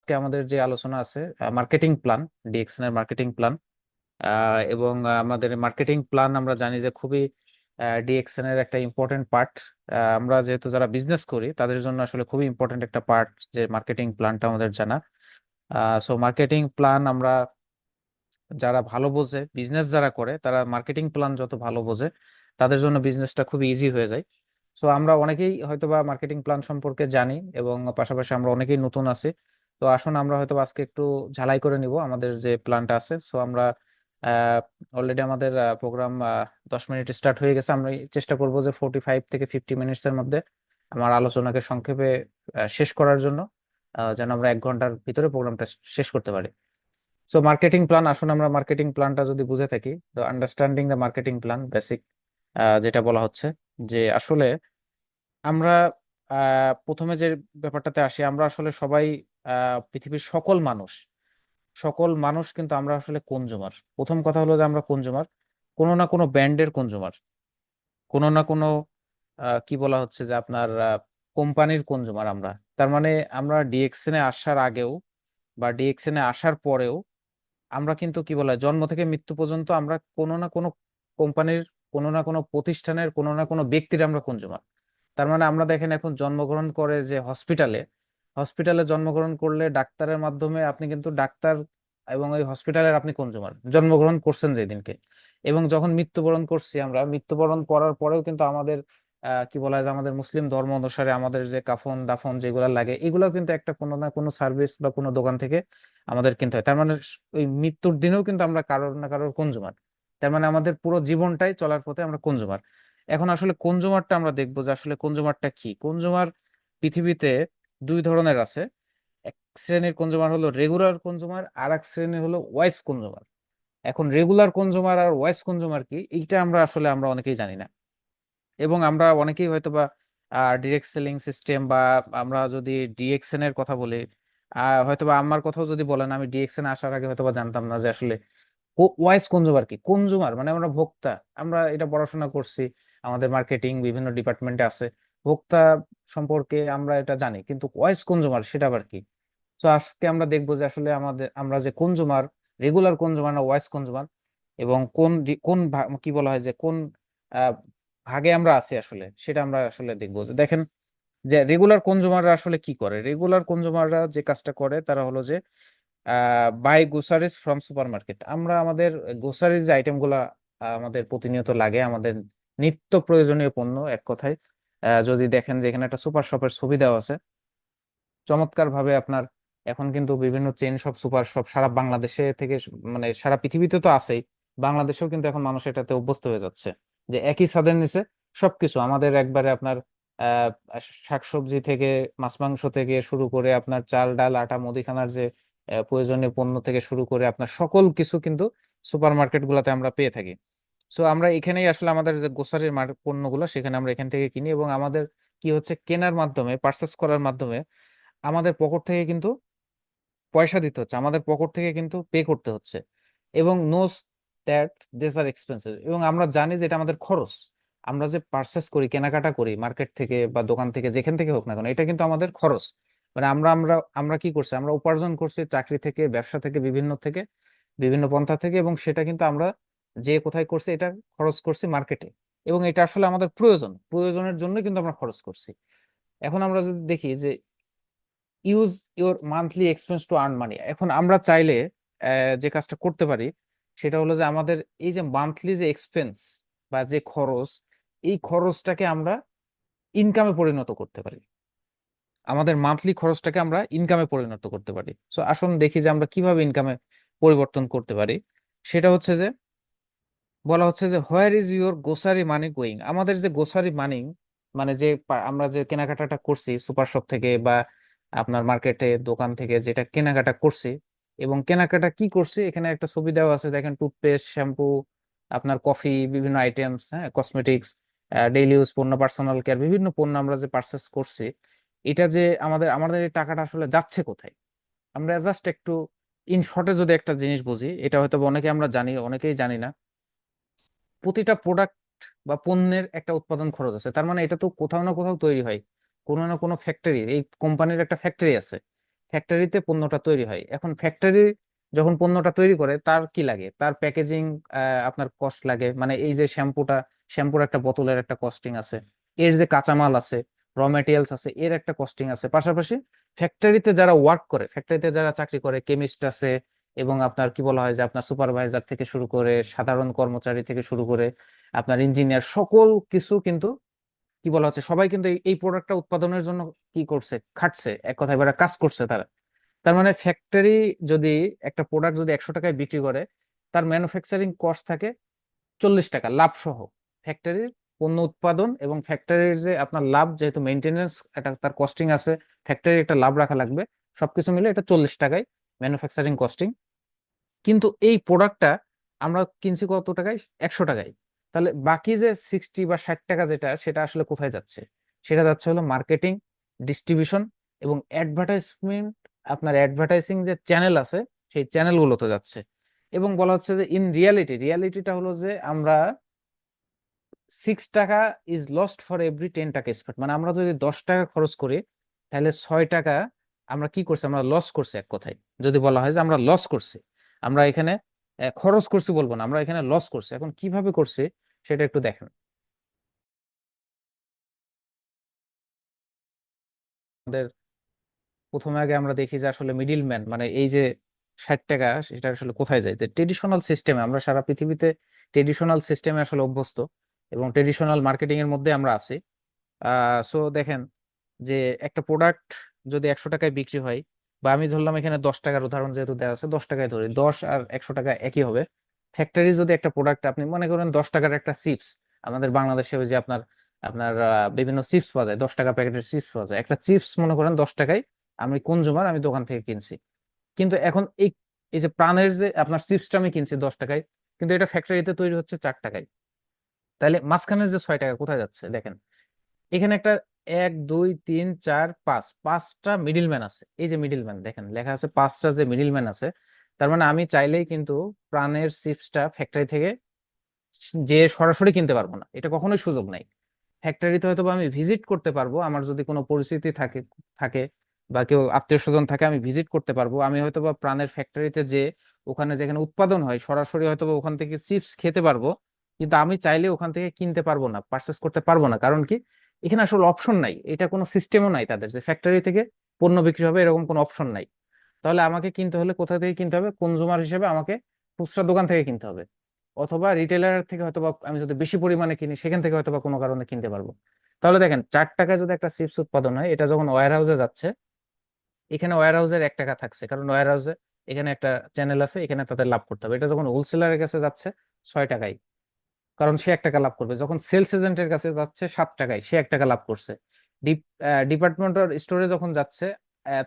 আজকে আমাদের যে আলোচনা আছে মার্কেটিং প্ল্যান, ডিএক্সএন এর মার্কেটিং প্ল্যান। এবং আমাদের মার্কেটিং প্ল্যান আমরা জানি যে খুবই ডিএক্সএন এর একটা ইম্পর্টেন্ট পার্ট। আমরা যেহেতু যারা বিজনেস করি তাদের জন্য আসলে খুবই ইম্পর্টেন্ট একটা পার্ট যে মার্কেটিং প্ল্যানটা আমাদের জানা। সো মার্কেটিং প্ল্যান আমরা যারা ভালো বোঝে, বিজনেস যারা করে তারা মার্কেটিং প্ল্যান যত ভালো বোঝে তাদের জন্য বিজনেসটা খুব ইজি হয়ে যায়। সো আমরা অনেকেই হয়তোবা মার্কেটিং প্ল্যান সম্পর্কে জানি এবং পাশাপাশি আমরা অনেকেই নতুন আছি। তো আসুন আমরা হয়তো আজকে একটু ঝালাই করে নিব আমাদের যে প্ল্যানটা আছে। সো আমরা অলরেডি আমাদের প্রোগ্রাম 10 মিনিট স্টার্ট হয়ে গেছে। আমরা চেষ্টা করব যে 45 থেকে 50 মিনিটস এর মধ্যে আমার আলোচনাকে সংক্ষেপে শেষ করার জন্য, যেন আমরা 1 ঘন্টার ভিতরে প্রোগ্রামটা শেষ করতে পারি। সো মার্কেটিং প্ল্যান, আসুন আমরা মার্কেটিং প্ল্যানটা যদি বুঝে থাকি, তো understanding the marketing plan basic যেটা বলা হচ্ছে যে আসলে আমরা প্রথমে যে ব্যাপারটাতে আসি, আমরা আসলে সবাই পৃথিবীর সকল মানুষ কিন্তু আমরা আসলে কনজুমার। প্রথম কথা হলো যে আমরা কনজুমার, কোনো না কোনো ব্র্যান্ডের কনজুমার, কোনো না কোনো কি বলা হচ্ছে যে আপনার কোম্পানির কনজুমার আমরা। তার মানে আমরা ডিএক্সএন এ আসার আগেও বা ডিএক্সএন এ আসার পরেও আমরা কিন্তু কি বলা হয়, জন্ম থেকে মৃত্যু পর্যন্ত আমরা কোনো না কোনো কোম্পানির, কোনো না কোনো প্রতিষ্ঠানের, কোনো না কোনো ব্যক্তির আমরা কনজুমার। তার মানে আমরা দেখেন এখন জন্মগ্রহণ করে যে হসপিটালে, হসপিটালে জন্মগ্রহণ করলে ডাক্তারের মাধ্যমে আপনি কিন্তু ডাক্তার এবং ওই হসপিটালের আপনি কনজুমার, জন্মগ্রহণ করছেন যেদিনকে। এবং যখন মৃত্যুবরণ করছি, আমরা মৃত্যুবরণ করার পরেও কিন্তু আমাদের কি বলা হয় যে আমাদের মুসলিম ধর্ম অনুসারে আমাদের যে কাফন দাফন যেগুলো লাগে, এগুলো কিন্তু একটা কোনো না কোনো সার্ভিস বা কোনো দোকান থেকে আমাদের কিনতে হয়। তার মানে ওই মৃত্যুর দিনেও কিন্তু আমরা কারোর না কারোর কনজুমার। তার মানে আমাদের পুরো জীবনটাই চলার পথে আমরা কনজুমার। এখন আসলে কনজুমারটা আমরা দেখবো যে আসলে কনজুমারটা কি। কনজুমার পৃথিবীতে দুই ধরনের আছে। এক শ্রেণীর কনজুমার হলো রেগুলার কনজুমার, আর এক শ্রেণীর হলো ওয়াইস কনজুমার। এখন রেগুলার কনজুমার আর ওয়াইস কনজুমার কি, এইটা আমরা অনেকেই জানি না। এবং আমরা অনেকেই হয়তোবা ডিরেক্ট সেলিং সিস্টেম বা আমরা যদি ডিএক্সএন এর কথা বলি, হয়তোবা আমার কথাও যদি বলেন, আমি ডিএক্সএন আসার আগে হয়তোবা জানতাম না যে আসলে ওয়াইস কনজুমার কি। কনজুমার মানে আমরা ভোক্তা। আমরা এটা পড়াশোনা করছি, আমাদের মার্কেটিং বিভিন্ন ডিপার্টমেন্টে আছে। ভোক্তা সম্পর্কে আমরা এটা জানি, কিন্তু ওয়াইস কনজুমার সেটা আবার কি। তো আজকে আমরা দেখবো যে আসলে আমরা যে কনজুমার, রেগুলার কনজুমার না ওয়াইস কনজুমার, এবং কি বলা হয় যে কোন আহ, ভাগে আমরা আছি আসলে, সেটা আমরা আসলে দেখবো। যে দেখেন যে রেগুলার কনজুমাররা আসলে কি করে। রেগুলার কনজুমাররা যে কাজটা করে তারা হলো যে বাই গ্রোসারিজ ফ্রম সুপারমার্কেট। আমরা আমাদের গ্রোসারিজ যে আইটেম গুলা আমাদের প্রতিনিয়ত লাগে, আমাদের নিত্য প্রয়োজনীয় পণ্য এক কথায়। যদি দেখেন যে এখানে একটা সুপার শপের ছবি দেওয়া আছে, চমৎকার ভাবে আপনার এখন কিন্তু বিভিন্ন চেইন শপ, সুপার শপ সারা বাংলাদেশে থেকে মানে সারা পৃথিবীতে তো আছেই, বাংলাদেশেও কিন্তু এখন মানুষ এটাতে অভ্যস্ত হয়ে যাচ্ছে যে একই ছাদের নিচে সবকিছু আমাদের একবারে আপনার আহ শাকসবজি থেকে মাছ মাংস থেকে শুরু করে আপনার চাল ডাল আটা মুদিখানার যে প্রয়োজনীয় পণ্য থেকে শুরু করে আপনার সকল কিছু কিন্তু সুপার মার্কেট গুলাতে আমরা পেয়ে থাকি। সো আমরা এখানেই আসলে আমাদের যে গ্রোসারির পণ্যগুলো সেখানে আমরা এখান থেকে কিনি, এবং আমাদের কি হচ্ছে, কেনার মাধ্যমে, পার্চেস করার মাধ্যমে আমাদের পকেট থেকে কিন্তু পয়সা দিতে হচ্ছে, আমাদের পকেট থেকে কিন্তু পে করতে হচ্ছে। এবং knows that this are expensive, এবং আমরা জানি যে এটা আমাদের খরচ। আমরা যে পার্চেস করি, কেনাকাটা করি মার্কেট থেকে বা দোকান থেকে, যেখান থেকে হোক না কেন, এটা কিন্তু আমাদের খরচ। মানে আমরা আমরা আমরা কি করছি, আমরা উপার্জন করছি চাকরি থেকে, ব্যবসা থেকে, বিভিন্ন পন্থা থেকে, এবং সেটা কিন্তু আমরা যে কোথায় করছি, এটা খরচ করছি মার্কেটে। এবং এটা আসলে আমাদের প্রয়োজনের জন্য কিন্তু আমরা খরচ করছি। এখন আমরা যদি দেখি যে use your monthly expense to earn money, এখন আমরা চাইলে যে কাজটা করতে পারি সেটা হলো যে আমাদের এই যে মান্থলি যে এক্সপেন্স বা যে খরচ, এই খরচটাকে আমরা ইনকামে পরিণত করতে পারি। আমাদের মান্থলি খরচটাকে আমরা ইনকামে পরিণত করতে পারি। সো আসুন দেখি যে আমরা কিভাবে ইনকামে পরিবর্তন করতে পারি। সেটা হচ্ছে যে বলা হচ্ছে যে where is your grocery money going. আমাদের যে গ্রোসারি মানি মানে যে আমরা যে কেনাকাটাটা করছি সুপার শপ থেকে বা আপনার মার্কেটে দোকান থেকে যেটা কেনাকাটা করছি, এবং কেনাকাটা কি করছি, এখানে একটা ছবি দেওয়া আছে দেখেন, টুথপেস্ট, শ্যাম্পু, আপনার কফি, বিভিন্ন আইটেমস, হ্যাঁ, কসমেটিক্স, ডেইলি ইউজ পণ্য, পার্সোনাল কেয়ার, বিভিন্ন পণ্য আমরা যে পারচেস করছি, এটা যে আমাদের আমাদের এই টাকাটা আসলে যাচ্ছে কোথায়। আমরা জাস্ট একটু ইন শর্টে যদি একটা জিনিস বুঝি, এটা হয়তো অনেকে আমরা জানি, অনেকেই জানি না। প্রতিটা প্রোডাক্ট বা পণ্যের একটা উৎপাদন খরচ আছে। তার মানে এটা তো কোথাও না কোথাও তৈরি হয়, কোনো না কোনো ফ্যাক্টরি, এই কোম্পানির একটা ফ্যাক্টরি আছে। ফ্যাক্টরিতে পণ্যটা তৈরি হয়। এখন ফ্যাক্টরি যখন পণ্যটা তৈরি করে তার কি লাগে, তার প্যাকেজিং আপনার কস্ট লাগে, মানে এই যে শ্যাম্পুর একটা বোতলের একটা কস্টিং আছে, এর যে কাঁচামাল আছে, র মেটেরিয়ালস আছে, এর একটা কস্টিং আছে। পাশাপাশি ফ্যাক্টরিতে যারা ওয়ার্ক করে, ফ্যাক্টরিতে যারা চাকরি করে, কেমিস্ট আছে, এবং আপনার কি বলা হয় যে আপনার সুপারভাইজার থেকে শুরু করে সাধারণ কর্মচারী থেকে শুরু করে আপনার ইঞ্জিনিয়ার, সকল কিছু কিন্তু কি বলা হচ্ছে, সবাই কিন্তু এই প্রোডাক্টটা উৎপাদনের জন্য কি করছে, খাটছে, এক কথায় এবার কাজ করছে তারা। তার মানে ফ্যাক্টরি যদি একটা প্রোডাক্ট যদি 100 টাকায় বিক্রি করে, তার ম্যানুফ্যাকচারিং কস্ট থাকে 40 টাকা লাভ সহ। ফ্যাক্টরির পণ্য উৎপাদন এবং ফ্যাক্টরির যে আপনার লাভ, যেহেতু মেনটেনেন্স একটা তার কস্টিং আছে, ফ্যাক্টরির একটা লাভ রাখা লাগবে, সবকিছু মিলে এটা 40 টাকায় ম্যানুফ্যাকচারিং কস্টিং। কিন্তু এই প্রোডাক্টটা আমরা কিনছি কত টাকায়, 100 টাকায়। তাহলে বাকি যে 60 বা 60 টাকা যেটা, সেটা আসলে কোথায় যাচ্ছে? সেটা যাচ্ছে হলো মার্কেটিং, ডিস্ট্রিবিউশন এবং অ্যাডভার্টাইজমেন্ট। আপনার অ্যাডভার্টাইজিং যে চ্যানেল আছে, সেই চ্যানেলগুলোতে যাচ্ছে। এবং বলা হচ্ছে যে ইন রিয়ালিটিটা হলো যে আমরা 6 টাকা ইজ লস্ট ফর এভরি 10 টাকা স্পেন্ড, মানে আমরা যদি 10 টাকা খরচ করি, তাহলে 6 টাকা আমরা কি করছি, আমরা লস করছি এক কথায়। যদি বলা হয় যে আমরা লস করছি, আমরা এখানে খরচ করছি বলবো না, আমরা এখানে লস করছি। এখন কিভাবে করছি সেটা একটু দেখেন। আমাদের প্রথমে আগে আমরা দেখি যে আসলে মিডিল ম্যান, মানে এই যে 60 টাকা, সেটা আসলে কোথায় যায়। যে ট্রেডিশনাল সিস্টেমে, আমরা সারা পৃথিবীতে ট্রেডিশনাল সিস্টেমে আসলে অভ্যস্ত এবং ট্রেডিশনাল মার্কেটিং এর মধ্যে আমরা আছি। সো দেখেন যে একটা প্রোডাক্ট যদি 100 টাকায় বিক্রি হয়, বা আমি ধরলাম এখানে 10 টাকার উদাহরণ যেহেতু দেওয়া আছে, 10 টাকায় ধরি, 10 আর 100 টাকা একই হবে। ফ্যাক্টরি যদি একটা প্রোডাক্ট, আপনি মনে করেন 10 টাকার একটা চিপস, আমাদের বাংলাদেশে ওই যে আপনার আপনার বিভিন্ন চিপস পাওয়া যায়, 10 টাকা প্যাকেটের চিপস পাওয়া যায়, একটা চিপস মনে করেন 10 টাকায়, আমি কনজুমার, আমি দোকান থেকে কিনছি। কিন্তু এখন এই এই যে প্রাণের যে আপনার চিপসটা আমি কিনছি 10 টাকায়, কিন্তু এটা ফ্যাক্টরিতে তৈরি হচ্ছে 4 টাকায়। তাহলে মাঝখানের যে 6 টাকা কোথায় যাচ্ছে দেখেন। এখানে একটা 1 2 3 4 5 পাঁচটা মিডিল ম্যান আছে। এই যে মিডিল ম্যান দেখেন লেখা আছে, পাঁচটা যে মিডিল ম্যান আছে। তার মানে আমি চাইলেই কিন্তু প্রাণের চিপসটা ফ্যাক্টরি থেকে যে সরাসরি কিনতে পারবো না, এটা কখনোই সুযোগ নাই। ফ্যাক্টরিতে হয়তো বা আমি ভিজিট করতে পারবো, আমার যদি কোনো পরিস্থিতি থাকে থাকে বা কেউ আত্মীয় স্বজন থাকে, আমি ভিজিট করতে পারবো। আমি হয়তো বা প্রাণের ফ্যাক্টরিতে যে ওখানে যেখানে উৎপাদন হয় সরাসরি হয়তো বা ওখান থেকে চিপস খেতে পারবো। কিন্তু আমি চাইলে ওখান থেকে কিনতে পারবো না, পারচেস করতে পারবো না। কারণ কি, এখানে আসলে অপশন নাই, এটা কোনো সিস্টেমও নাই তাদের যে ফ্যাক্টরি থেকে পণ্য বিক্রি হবে, এরকম কোনো অপশন নাই। তাহলে আমাকে কিনতে হলে কোথা থেকে কিনতে হবে, কনজুমার হিসেবে আমাকে খুচরা দোকান থেকে কিনতে হবে, অথবা রিটেলার থেকে হয়তোবা আমি যদি বেশি পরিমাণে কিনি সেখান থেকে হয়তোবা কোনো কারণে কিনতে পারবো। তাহলে দেখেন 4 টাকায় যদি একটা চিপস উৎপাদন হয়, এটা যখন ওয়্যার হাউসে যাচ্ছে, এখানে ওয়্যার হাউসের 1 টাকা থাকছে, কারণ ওয়্যার হাউসে এখানে একটা চ্যানেল আছে, এখানে তাদের লাভ করতে হবে। এটা যখন হোলসেলারের কাছে যাচ্ছে 6 টাকায়, কারণ সে 1 টাকা লাভ করবে। যখন সেলস এজেন্টের কাছে যাচ্ছে 7 টাকায়, সে 1 টাকা লাভ করছে। ডিপার্টমেন্টাল স্টোরে যখন যাচ্ছে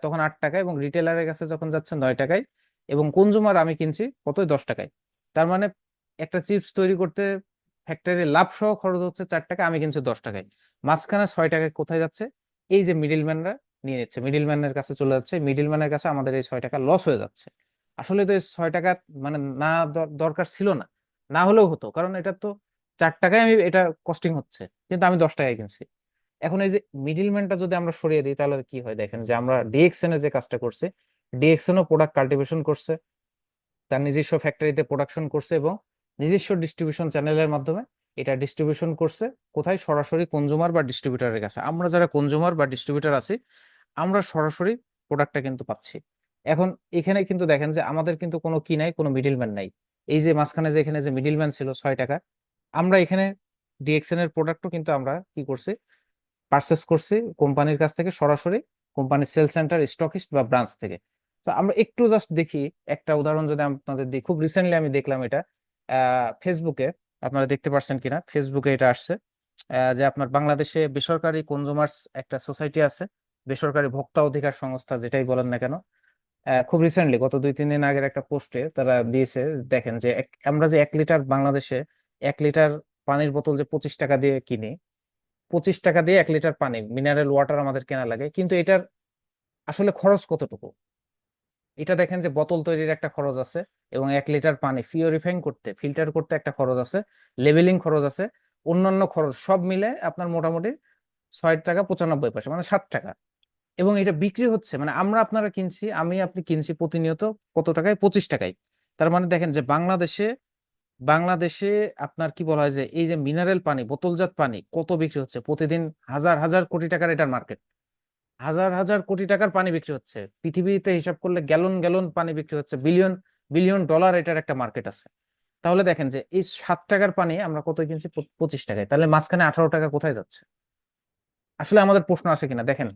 তখন 8 টাকায়, এবং রিটেলারের কাছে যখন যাচ্ছে 9 টাকায়, এবং কনজুমার আমি কিনছি কত, 10 টাকায়। তার মানে একটা চিপস তৈরি করতে ফ্যাক্টরি লাভ সহ খরচ হচ্ছে 4 টাকা, আমি কিনছি 10 টাকায়। মাঝখানে 6 টাকায় কোথায় যাচ্ছে, এই যে মিডিলম্যানরা নিয়ে নিচ্ছে, মিডিলম্যানের কাছে চলে যাচ্ছে, মিডিলম্যানের কাছে আমাদের এই 6 টাকা লস হয়ে যাচ্ছে। আসলে তো এই 6 টাকা মানে না দরকার ছিল না, না হলেও হতো, কারণ এটা তো 4 টাকায় আমি এটা কস্টিং হচ্ছে, কিন্তু আমি 10 টাকায় কিনছি। এখন এই যে মিডিলম্যানটা যদি আমরা সরিয়ে দিই, তাহলে কি হয় দেখেন, যে আমরা ডিএক্সএন এর যে কাজটা করছে, ডিএক্সএন ও প্রোডাক্ট কাল্টিভেশন করছে, তার নিজস্ব ফ্যাক্টরিতে প্রোডাকশন করছে, এবং নিজস্ব ডিস্ট্রিবিউশন চ্যানেলের মাধ্যমে এটা ডিস্ট্রিবিউশন করছে কোথায়, সরাসরি কনজুমার বা ডিস্ট্রিবিউটারের কাছে। আমরা যারা কনজুমার বা ডিস্ট্রিবিউটার আছি, আমরা সরাসরি প্রোডাক্টটা কিন্তু পাচ্ছি। এখন এখানে কিন্তু দেখেন যে আমাদের কিন্তু কোনো কি নাই, কোনো মিডিলম্যান নাই। এই যে মাঝখানে যে এখানে যে মিডিলম্যান ছিল 6 টাকা, আমরা এখানে ডিএক্সএন এর প্রোডাক্টও কিন্তু আমরা কি করছি, পারচেস করছি কোম্পানির কাছ থেকে সরাসরি, কোম্পানির সেল সেন্টার, স্টকিস্ট বা ব্রাঞ্চ থেকে। তো আমরা একটু জাস্ট দেখি, একটা উদাহরণ যদি আপনাদের দিই, খুব রিসেন্টলি আমি দেখলাম এটা ফেসবুকে, আপনারা দেখতে পাচ্ছেন কিনা, ফেসবুকে এটা আসছে যে আপনার বাংলাদেশে বেসরকারি কনজুমার্স একটা সোসাইটি আছে, বেসরকারি ভোক্তা অধিকার সংস্থা যেটাই বলেন না কেন। খুব রিসেন্টলি গত 2-3 দিন আগের একটা পোস্টে তারা দিয়েছে, দেখেন যে আমরা যে 1 লিটার বাংলাদেশে 1 লিটার পানির বোতল যে 25 টাকা দিয়ে কিনি, 25 টাকা দিয়ে 1 লিটার পানি মিনারেল ওয়াটার আমাদের কেনা লাগে, কিন্তু এটার আসলে খরচ কতটুকু। এটা দেখেন যে বোতল তৈরির একটা খরচ আছে, এবং 1 লিটার পানি পিউরিফাইং করতে, ফিল্টার করতে একটা খরচ আছে, লেবেলিং খরচ আছে, অন্যান্য খরচ সব মিলে আপনার মোটামুটি 6 টাকা 95 পয়সা, মানে 7 টাকা। এবং এটা বিক্রি হচ্ছে, মানে আপনারা কিনছি, আপনি কিনছি প্রতিনিয়ত কত টাকায়? 25 টাকায়। তার মানে দেখেন যে বাংলাদেশে আপনার কি বলা হয় যে এই যে মিনারেল পানি, বোতলজাত পানি কত বিক্রি হচ্ছে প্রতিদিন? হাজার হাজার কোটি টাকার এটার মার্কেট। হাজার হাজার কোটি টাকার পানি বিক্রি হচ্ছে পৃথিবীতে, হিসাব করলে গ্যালন গ্যালন পানি বিক্রি হচ্ছে, বিলিয়ন বিলিয়ন ডলার এটার একটা মার্কেট আছে। তাহলে দেখেন যে এই 7 টাকার পানি আমরা কত কিনছি? 25 টাকায়। তাহলে মাঝখানে 18 টাকা কোথায় যাচ্ছে? আসলে আমাদের প্রশ্ন আসে কিনা দেখেন।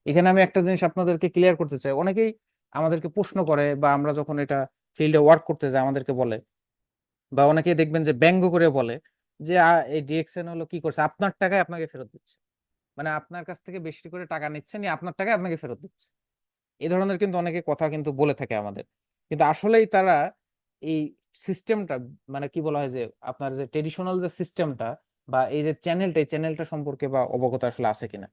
এখানে আমি একটা জিনিস আপনাদেরকে ক্লিয়ার করতে চাই। অনেকেই আমাদেরকে প্রশ্ন করে, বা আমরা যখন এটা ফিল্ডে ওয়ার্ক করতে যাই আমাদেরকে বলে, বা অনেকেই দেখবেন যে ব্যঙ্গ করে বলে যে এই ডিএক্সএন হলো কি করছে, আপনার টাকায় আপনাকে ফেরত দিচ্ছে, মানে আপনার কাছ থেকে বেশি করে টাকা নিচ্ছে, নিয়ে আপনার টাকায় আপনাকে ফেরত দিচ্ছে। এই ধরনের কিন্তু অনেকে কথা কিন্তু বলে থাকে আমাদের। কিন্তু আসলেই তারা এই সিস্টেমটা, মানে কি বলা হয় যে আপনার যে ট্রেডিশনাল যে সিস্টেমটা বা এই যে চ্যানেলটা, এই চ্যানেলটা সম্পর্কে বা অবগত আসলে আছে কিনা,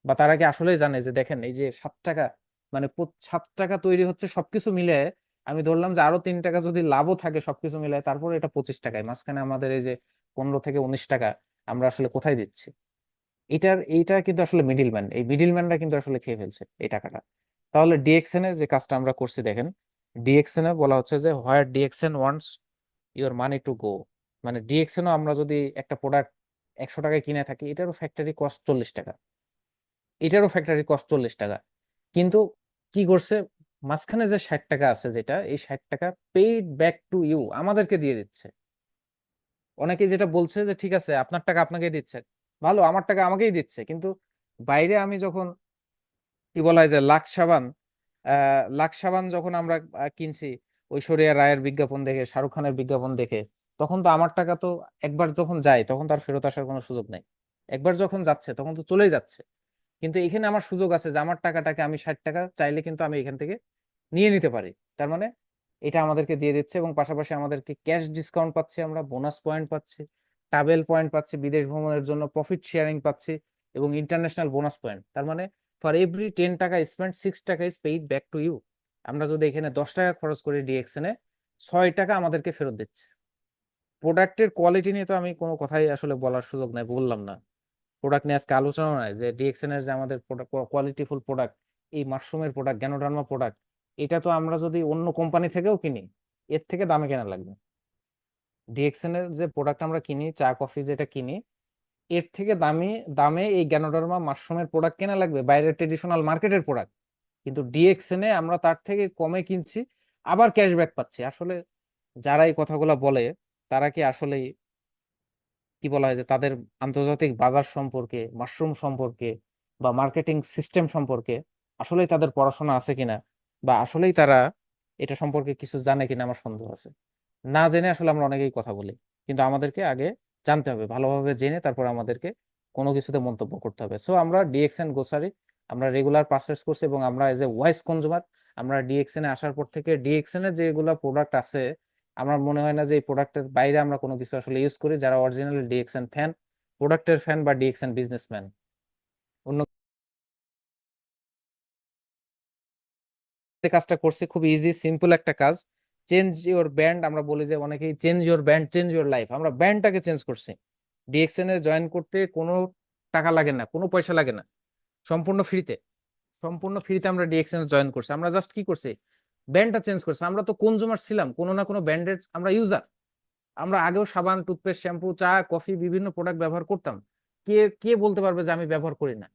বা তারা কি আসলেই জানে যে দেখেন এই যে 7 টাকা, মানে 7 টাকা তৈরি হচ্ছে সবকিছু মিলে। আমি ধরলাম যে আরো 3 টাকা যদি লাভও থাকে সবকিছু মিলে, তারপরে এটা 25 টাকায়, মাঝখানে আমাদের এই যে 15 থেকে 19 টাকা আমরা আসলে কোথায় দিচ্ছি? এইটা কিন্তু আসলে মিডিলম্যান, এই মিডিলম্যানরা কিন্তু আসলে খেয়ে ফেলছে এই টাকাটা। তাহলে ডিএক্সএন এর যে কাজটা আমরা করছি দেখেন, ডিএক্সএন এ বলা হচ্ছে যে where DXN wants your money to go. মানে ডিএক্সএন ও আমরা যদি একটা প্রোডাক্ট 100 টাকায় কিনে থাকি, এটারও ফ্যাক্টরি কস্ট 40 টাকা, এটারও ফ্যাক্টরি কস্ট 40 টাকা। কিন্তু কি করছে, মাঝখানে যে 60 টাকা আছে, যেটা এই 60 টাকা পেইড ব্যাক টু ইউ, আমাদেরকে দিয়ে দিচ্ছে। অনেকে যেটা বলছে যে ঠিক আছে আপনার টাকা আপনাকে দিচ্ছে, ভালো, আমার টাকা আমাকেই দিচ্ছে, কিন্তু বাইরে আমি যখন কি বলা হয় যে লাক্স সাবান যখন আমরা কিনছি ঐশ্বরিয়া রায়ের বিজ্ঞাপন দেখে, শাহরুখ খানের বিজ্ঞাপন দেখে, তখন তো আমার টাকা তো একবার যখন যায় তখন তার ফেরত আসার কোনো সুযোগ নাই। একবার যখন যাচ্ছে তখন তো চলেই যাচ্ছে। কিন্তু এখানে আমার সুযোগ আছে যে আমার টাকাটাকে আমি 60 টাকা চাইলে কিন্তু আমি এখান থেকে নিয়ে নিতে পারি। তার মানে এটা আমাদেরকে দিয়ে দিচ্ছে, এবং পাশাপাশি আমাদেরকে ক্যাশ ডিসকাউন্ট পাচ্ছি, আমরা বোনাস পয়েন্ট পাচ্ছি, ট্রাভেল পয়েন্ট পাচ্ছি, বিদেশ ভ্রমণের জন্য প্রফিট শেয়ারিং পাচ্ছি, এবং ইন্টারন্যাশনাল বোনাস পয়েন্ট। তার মানে ফর এভরি 10 টাকা স্পেন্ড 6 টাকা is paid back to you. আমরা যদি এখানে 10 টাকা খরচ করি ডিএক্সএন এ, 6 টাকা আমাদেরকে ফেরত দিচ্ছে। প্রোডাক্টের কোয়ালিটি নিয়ে তো আমি কোনো কথাই আসলে বলার সুযোগ নাই, বললাম না। প্রোডাক্ট নিয়ে আজকে আলোচনা নয় যে ডিএক্সএন এর যে আমাদের কোয়ালিটিফুল প্রোডাক্ট, এই মাশরুমের প্রোডাক্ট, গ্যানোডার্মা প্রোডাক্ট, এটা তো আমরা যদি অন্য কোম্পানি থেকেও কিনি, এর থেকে দামে কেনা লাগবে। ডিএক্সএন এর যে প্রোডাক্ট আমরা কিনি, চা কফি যেটা কিনি, এর থেকে দামে এই গ্যানোডার্মা মাশরুমের প্রোডাক্ট কেনা লাগবে, বাইরের ট্রেডিশনাল মার্কেটের প্রোডাক্ট। কিন্তু ডিএক্সএন এ আমরা তার থেকে কমে কিনছি, আবার ক্যাশব্যাক পাচ্ছি। আসলে যারা এই কথাগুলো বলে, তারা কি আসলে কি বলা হয় যে তাদের আন্তর্জাতিক বাজার সম্পর্কে, মাশরুম সম্পর্কে, বা মার্কেটিং সিস্টেম সম্পর্কে আসলেই তাদের পড়াশোনা আছে কিনা, বা আসলেই তারা এটা সম্পর্কে কিছু জানে কিনা, আমার সন্দেহ আছে। না জেনে আসলে আমরা অনেকেই কথা বলি, কিন্তু আমাদেরকে আগে জানতে হবে, ভালোভাবে জেনে তারপর আমাদেরকে কোনো কিছুতে মন্তব্য করতে হবে। সো আমরা ডিএক্সএন গ্রোসারি আমরা রেগুলার পারচেস করছি, এবং আমরা এজ এ ওয়াইস কনজিউমার আমরা ডিএক্সএন এ আসার পর থেকে ডিএক্সএন এর যেগুলো প্রোডাক্ট আছে, আমার মনে হয় না যে এই প্রোডাক্টের বাইরে আমরা কোনো কিছু আসলে ইউজ করি। যারা অরিজিনালি ডিএক্সএন ফ্যান, প্রোডাক্টের ফ্যান, বা ডিএক্সএন বিজনেসম্যান, অন্য যে কাজটা করছে খুব ইজি সিম্পল একটা কাজ। চেঞ্জ ইওর ব্যান্ড, আমরা বলি যে অনেকেই change your band change your life, আমরা ব্যান্ডটাকে চেঞ্জ করছি। ডিএক্সএন এ জয়েন করতে কোনো টাকা লাগে না, কোনো পয়সা লাগে না, সম্পূর্ণ ফ্রিতে। সম্পূর্ণ ফ্রিতে আমরা ডিএক্সএন এ জয়েন করছি। আমরা জাস্ট কি করছি, ব্যান্ডটা চেঞ্জ করছি। আমরা তো কনজুমার ছিলাম, কোনো না কোনো ব্র্যান্ডের আমরা ইউজার। আমরা আগেও সাবান, টুথপেস্ট, শ্যাম্পু, চা, কফি, বিভিন্ন প্রোডাক্ট ব্যবহার করতাম। কে কে বলতে পারবে যে আমি ব্যবহার করি না?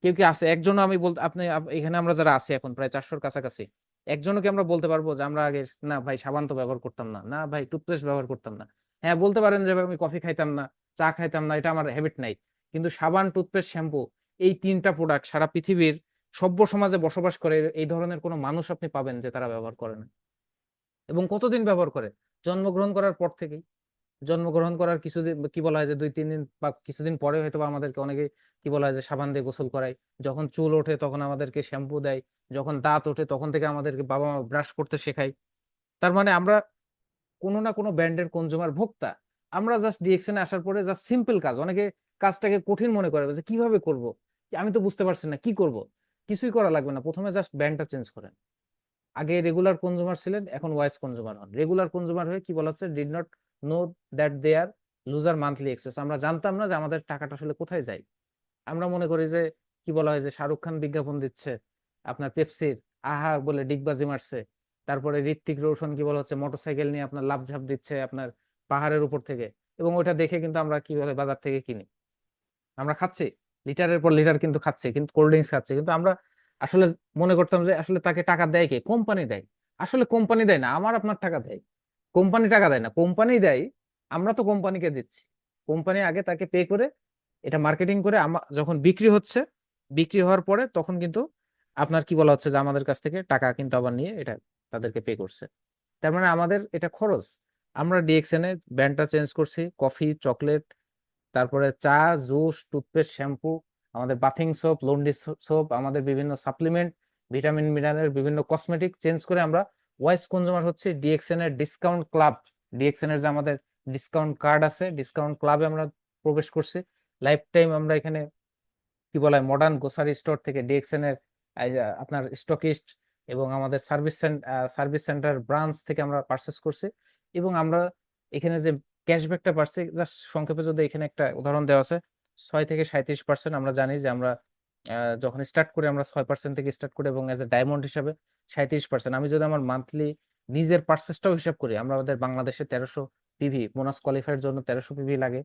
কেউ কি আছে একজনও? আমি বলতে আপনি এখানে আমরা যারা আছি এখন প্রায় 400-র কাছাকাছি, একজনও কি আমরা বলতে পারবো যে আমরা আগে না ভাই সাবান তো ব্যবহার করতাম না, না ভাই টুথপেস্ট ব্যবহার করতাম না? হ্যাঁ বলতে পারেন যে ভাই আমি কফি খাইতাম না, চা খাইতাম না, এটা আমার হ্যাবিট নাই। কিন্তু সাবান, টুথপেস্ট, শ্যাম্পু, এই 3টা প্রোডাক্ট সারা পৃথিবীর সভ্য সমাজে বসবাস করে এই ধরনের কোনো মানুষ আপনি পাবেন যে তারা ব্যবহার করে না। এবং কতদিন ব্যবহার করে? জন্মগ্রহণ করার পর থেকেই। জন্মগ্রহণ করার কিছুদিন, কি বলা হয় যে 2-3 দিন বা কিছুদিন পরে হয়তো বা আমাদেরকে অনেকে কি বলা হয় যে সাবান দিয়ে গোসল করায়, যখন চুল ওঠে তখন আমাদেরকে শ্যাম্পু দেয়, যখন দাঁত ওঠে তখন থেকে আমাদেরকে বাবা মা ব্রাশ করতে শেখায়। তার মানে আমরা কোনো না কোনো ব্র্যান্ডের কনজিউমার ভোক্তা। আমরা জাস্ট ডিএক্সএন এ আসার পরে জাস্ট সিম্পল কাজ, অনেকে কাজটাকে কঠিন মনে করে যে কিভাবে করব, আমি তো বুঝতে পারছি না কি করব। কিছুই করা লাগবে না, প্রথমে জাস্ট ব্র্যান্ডটা চেঞ্জ করেন। আগে রেগুলার কনজিউমার ছিলেন, এখন ওয়াইস কনজিউমার হন। রেগুলার কনজিউমার হয়ে কি বলা হচ্ছে, did not know that they are loser monthly access. আমরা জানতাম না যে আমাদের টাকাটা আসলে কোথায় যায়। আমরা মনে করি যে কি বলা হয় যে শাহরুখ খান বিজ্ঞাপন দিচ্ছে আপনার পেপসির, আহা বলে ডিগবাজি মারছে, তারপরে ঋত্বিক রোশন কি বলা হচ্ছে মোটরসাইকেল নিয়ে আপনার লাফ ঝাঁপ দিচ্ছে আপনার পাহাড়ের উপর থেকে, এবং ওটা দেখে কিন্তু আমরা কি বলে বাজার থেকে কিনি, আমরা খাচ্ছি লিটারের পর লিটার কিন্তু খাচ্ছি, কিন্তু কোল্ড ড্রিঙ্কস খাচ্ছি, কিন্তু আমরা আসলে মনে করতাম যে আসলে তাকে টাকা দেয় কে, কোম্পানি দেয়। আসলে কোম্পানি দেয় না, আমার আপনার টাকা দেয়, কোম্পানি টাকা দেয় না, কোম্পানি দেয়, আমরা তো কোম্পানিকে দিচ্ছি। কোম্পানি আগে তাকে পে করে এটা মার্কেটিং করে যখন বিক্রি হচ্ছে, বিক্রি হওয়ার পরে তখন কিন্তু আপনার কি বলা হচ্ছে যে আমাদের কাছ থেকে টাকা কিন্তু আবার নিয়ে এটা তাদেরকে পে করছে। তার মানে আমাদের এটা খরচ। আমরা ডিএক্সএন এ ব্র্যান্ডটা চেঞ্জ করছি, কফি, চকলেট, তারপরে চা, জুস, টুথপেস্ট, শ্যাম্পু, আমাদের বাথিং সোপ, লন্ড্রি সোপ, আমাদের বিভিন্ন সাপ্লিমেন্ট, ভিটামিন মিনারেল, বিভিন্ন কসমেটিক চেঞ্জ করে আমরা ওয়াইস কনজিউমার হচ্ছে ডিএক্সএন এর ডিসকাউন্ট ক্লাব। ডিএক্সএন এর যে আমাদের ডিসকাউন্ট কার্ড আছে, ডিসকাউন্ট ক্লাবে আমরা প্রবেশ করছি। লাইফ টাইম আমরা এখানে কি বলা হয় মডার্ন গ্রোসারি স্টোর থেকে ডিএক্সএন এর এই যে আপনার স্টকিস্ট এবং আমাদের সার্ভিস সেন্টার ব্রাঞ্চ থেকে আমরা পারচেস করছি। এবং আমরা এখানে যে ক্যাশব্যাকটা পাচ্ছি, জাস্ট সংক্ষেপে যদি এখানে একটা উদাহরণ দেওয়া আছে, 6 থেকে 37%। আমরা জানি যে আমরা যখন স্টার্ট করি আমরা 6% থেকে স্টার্ট করি, এবং এজ এ ডায়মন্ড হিসাবে 37%। আমি যদি আমার মান্থলি নিজের পার্সেসটাও হিসাব করি, আমাদের বাংলাদেশে 1300 পিভি বোনাস কোয়ালিফায়ার জন্য 1300 পিভি লাগে।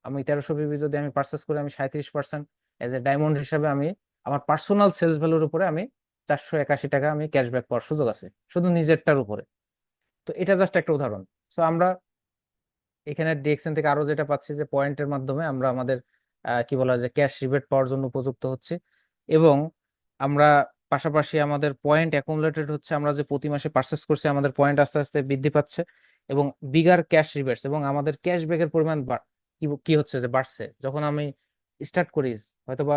আমি 1300 পিভি যদি আমি পার্সেস করি, আমি 37% এজ এ ডায়মন্ড হিসাবে আমি আমার পার্সোনাল সেলস ভ্যালুর উপরে আমি 481 টাকা আমি ক্যাশব্যাক পাওয়ার সুযোগ আছে, শুধু নিজেরটার উপরে। তো এটা জাস্ট একটা উদাহরণ। সো আমরা এখানে ডিএক্সএন থেকে আরো যেটা পাচ্ছি যে পয়েন্টের মাধ্যমে আমরা আমাদের কি বলা হয় যে ক্যাশ রিবেট পাওয়ার জন্য উপযুক্ত হচ্ছে। এবং আমরা পাশাপাশি আমাদের পয়েন্ট অ্যাকুমুলেটেড হচ্ছে, আমরা যে প্রতি মাসে পারচেস করছি আমাদের পয়েন্ট আস্তে আস্তে বৃদ্ধি পাচ্ছে, এবং বিগার ক্যাশ রিবেটস এবং আমাদের ক্যাশব্যাকের পরিমাণ কি কি হচ্ছে যে বাড়ছে। যখন আমি স্টার্ট করি, হয়তোবা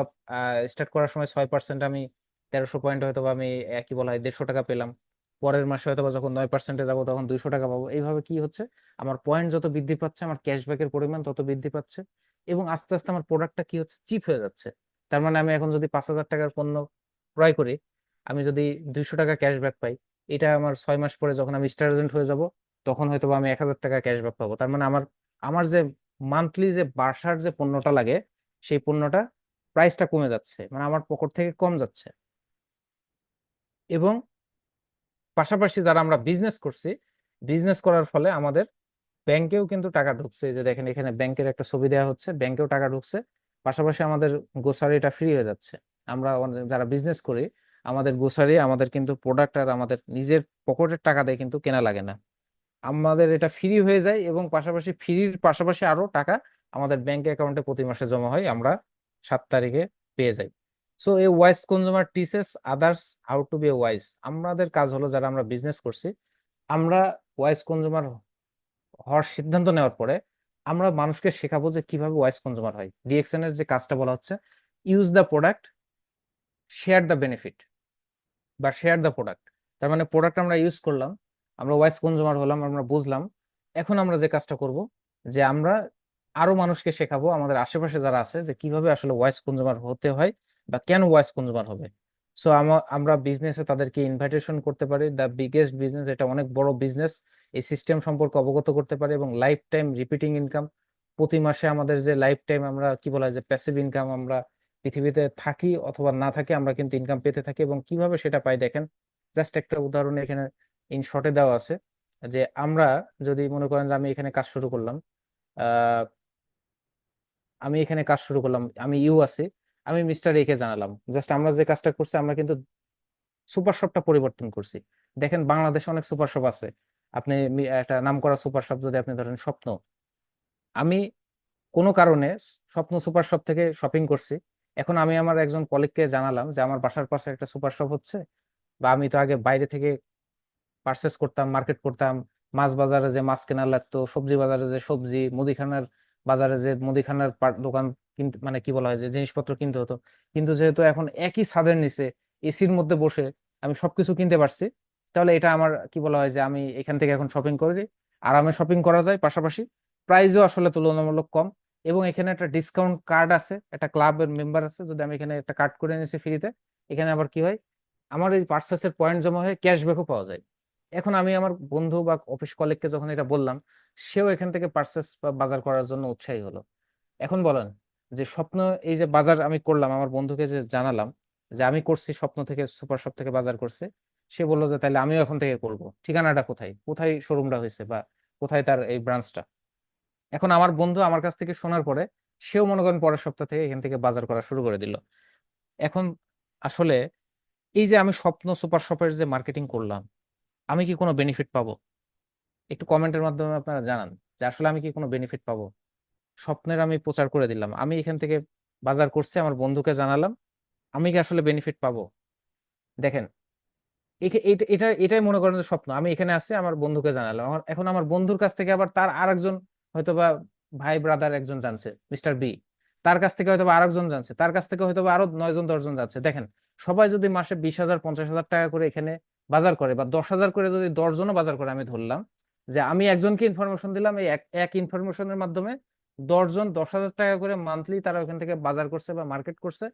স্টার্ট করার সময় 6% আমি 1300 পয়েন্ট হয়তোবা আমি কি বলা হয় 150 টাকা পেলাম, পরের মাসে হয়তোবা যখন 9%-এ যাবো তখন 200 টাকা পাবো। এইভাবে কি হচ্ছে, আমার পয়েন্ট যত বৃদ্ধি পাচ্ছে আমার ক্যাশব্যাকের পরিমাণ তত বৃদ্ধি পাচ্ছে, এবং আস্তে আস্তে আমার প্রোডাক্টটা কি হচ্ছে চিপ হয়ে যাচ্ছে। তার মানে আমি এখন যদি 5,000 টাকার পণ্য ক্রয় করি, আমি যদি 200 টাকা ক্যাশব্যাক পাই, এটা আমার 6 মাস পরে যখন আমি স্টার এজেন্ট হয়ে যাব তখন হয়তো আমি 1,000 টাকা ক্যাশব্যাক পাবো। তার মানে আমার আমার যে মান্থলি যে বাসার যে পণ্যটা লাগে সেই পণ্যটা প্রাইসটা কমে যাচ্ছে, মানে আমার পকেট থেকে কম যাচ্ছে। এবং পাশাপাশি যারা আমরা বিজনেস করছি, বিজনেস করার ফলে আমাদের ব্যাংকেও কিন্তু টাকা ঢুকছে। এই যে দেখেন এখানে ব্যাংকের একটা ছবি দেওয়া হচ্ছে, ব্যাংকেও টাকা ঢুকছে, পাশাপাশি আমাদের গ্রোসারিটা ফ্রি হয়ে যাচ্ছে। আমরা যারা বিজনেস করি আমাদের গ্রোসারি আমাদের কিন্তু প্রোডাক্ট আর আমাদের নিজের পকেটের টাকা দিয়ে কিন্তু কেনা লাগে না, আমাদের এটা ফ্রি হয়ে যায়। এবং পাশাপাশি ফ্রির পাশাপাশি আরো টাকা আমাদের ব্যাংক অ্যাকাউন্টে প্রতি মাসে জমা হয়, আমরা 7 তারিখে পেয়ে যাই। So a wise consumer teaches others how to B wise. আমাদের কাজ হলো যারা আমরা বিজনেস করছি, আমরা ওয়াইজ কনজিউমার হওয়ার সিদ্ধান্ত নেওয়ার পরে আমরা মানুষকে শেখাবো যে কিভাবে ওয়াইজ কনজিউমার হয়। ডিএক্সএন এর যে কাজটা বলা হচ্ছে, use the product, share the benefit, বা শেয়ার দ্য প্রোডাক্ট। তার মানে প্রোডাক্ট আমরা ইউজ করলাম, আমরা ওয়াইজ কনজিউমার হলাম, আমরা বুঝলাম। এখন আমরা যে কাজটা করব যে আমরা আরো মানুষকে শেখাবো আমাদের আশেপাশে যারা আছে যে কিভাবে আসলে ওয়াইজ কনজিউমার হতে হয় বা কেন ওয়াইজ কনজিউমার হবে। সো আমরা বিজনেসে তাদেরকে ইনভাইটেশন করতে পারি, দ্য বিগেস্ট বিজনেস, এটা অনেক বড় বিজনেস, এই সিস্টেম সম্পর্কে অবগত করতে পারি, এবং লাইফ টাইম রিপিটিং ইনকাম, প্রতি মাসে আমাদের যে লাইফ টাইম আমরা কি বলা হয় যে প্যাসিভ ইনকাম, আমরা পৃথিবীতে থাকি অথবা না থাকি আমরা কিন্তু ইনকাম পেতে থাকি। এবং কিভাবে সেটা পাই দেখেন, জাস্ট একটা উদাহরণ এখানে ইন শর্টে দেওয়া আছে। যে আমরা যদি মনে করেন যে আমি এখানে কাজ শুরু করলাম, আহ আমি ইউ আছি, আমি মিস্টার এ কে জানালাম, জাস্ট আমরা যে কাজটা করছি আমরা কিন্তু সুপার শপটা পরিবর্তন করছি। দেখেন বাংলাদেশে অনেক সুপার শপ আছে, আপনি একটা নাম করা সুপার শপ যদি আপনি ধরেন স্বপ্ন, আমি কোনো কারণে স্বপ্ন সুপার শপ থেকে শপিং করছি, এখন আমি আমার একজন কলিগকে জানালাম যে আমার বাসার পাশে একটা সুপার শপ হচ্ছে, বা আমি তো আগে বাইরে থেকে পার্চেস করতাম, মার্কেট করতাম, মাছ বাজারে যে মাছ কেনা লাগতো, সবজি বাজারে যে সবজি, মুদিখানার বাজারে যে মুদিখানার দোকান কিনতে মানে কি বলা হয় যে জিনিসপত্র কিনতে হতো। কিন্তু যেহেতু এখন একই ছাদের নিচে এসির মধ্যে বসে আমি সবকিছু কিনতে পারছি, তাহলে এটা আমার কি বলা হয় যে আমি এখান থেকে এখন শপিং করি, আরামে শপিং করা যায়, পাশাপাশি প্রাইসও আসলে তুলনামূলক কম। এবং এখানে একটা ডিসকাউন্ট কার্ড আছে, একটা ক্লাবের মেম্বার আছে, যদি আমি এখানে একটা কার্ড করে নিয়েছি ফ্রিতে, এখানে আবার কি হয় আমার এই পার্সেসের পয়েন্ট জমা হয়ে ক্যাশব্যাকও পাওয়া যায়। এখন আমি আমার বন্ধু বা অফিস কলিগকে যখন এটা বললাম, সেও এখান থেকে পার্সেস বা বাজার করার জন্য উৎসাহী হলো। এখন বলেন যে স্বপ্ন, এই যে বাজার আমি করলাম, আমার বন্ধুকে যে জানালাম যে আমি করছি, স্বপ্ন থেকে সুপার শপ থেকে বাজার করছে, সে বললো যে তাহলে আমিও এখন থেকে করব, ঠিকানাটা কোথায়, কোথায় শোরুমটা হয়েছে বা কোথায় তার এই ব্রাঞ্চটা। এখন আমার বন্ধু আমার কাছ থেকে শোনার পরে সেও মনে করেন পরের সপ্তাহ থেকে এখান থেকে বাজার করা শুরু করে দিল। এখন আসলে এই যে আমি স্বপ্ন সুপার শপের যে মার্কেটিং করলাম, আমি কি কোনো বেনিফিট পাবো? একটু কমেন্টের মাধ্যমে আপনারা জানান যে আসলে আমি কি কোনো বেনিফিট পাবো। স্বপ্নের আমি প্রচার করে দিলাম, আমি এখান থেকে বাজার করছি, আমার বন্ধুকে জানালাম, আমি কি আসলে বেনিফিট পাবো? দেখেন, এটাই মনে করেন যে স্বপ্ন, আমি এখানে আছি, আমার বন্ধুকে জানালাম, এখন আমার বন্ধুর কাছ থেকে আবার তার আরেকজন হয়তোবা ভাই ব্রাদার একজন জানছে, মিস্টার বি, তার কাছ থেকে হয়তোবা আরেকজন জানছে, তার কাছ থেকে হয়তোবা আরো 9 জন 10 জন যাচ্ছে। দেখেন, সবাই যদি মাসে 20,000 50,000 টাকা করে এখানে বাজার করে, বা 10,000 করে যদি 10 জনও বাজার করে, আমি ধরলাম যে আমি একজনকে ইনফরমেশন দিলাম, এই এক এক ইনফরমেশনের মাধ্যমে 10 জন 10,000 টাকা করে মান্থলি তারা ওখান থেকে বাজার করছে বা মার্কেট করছে,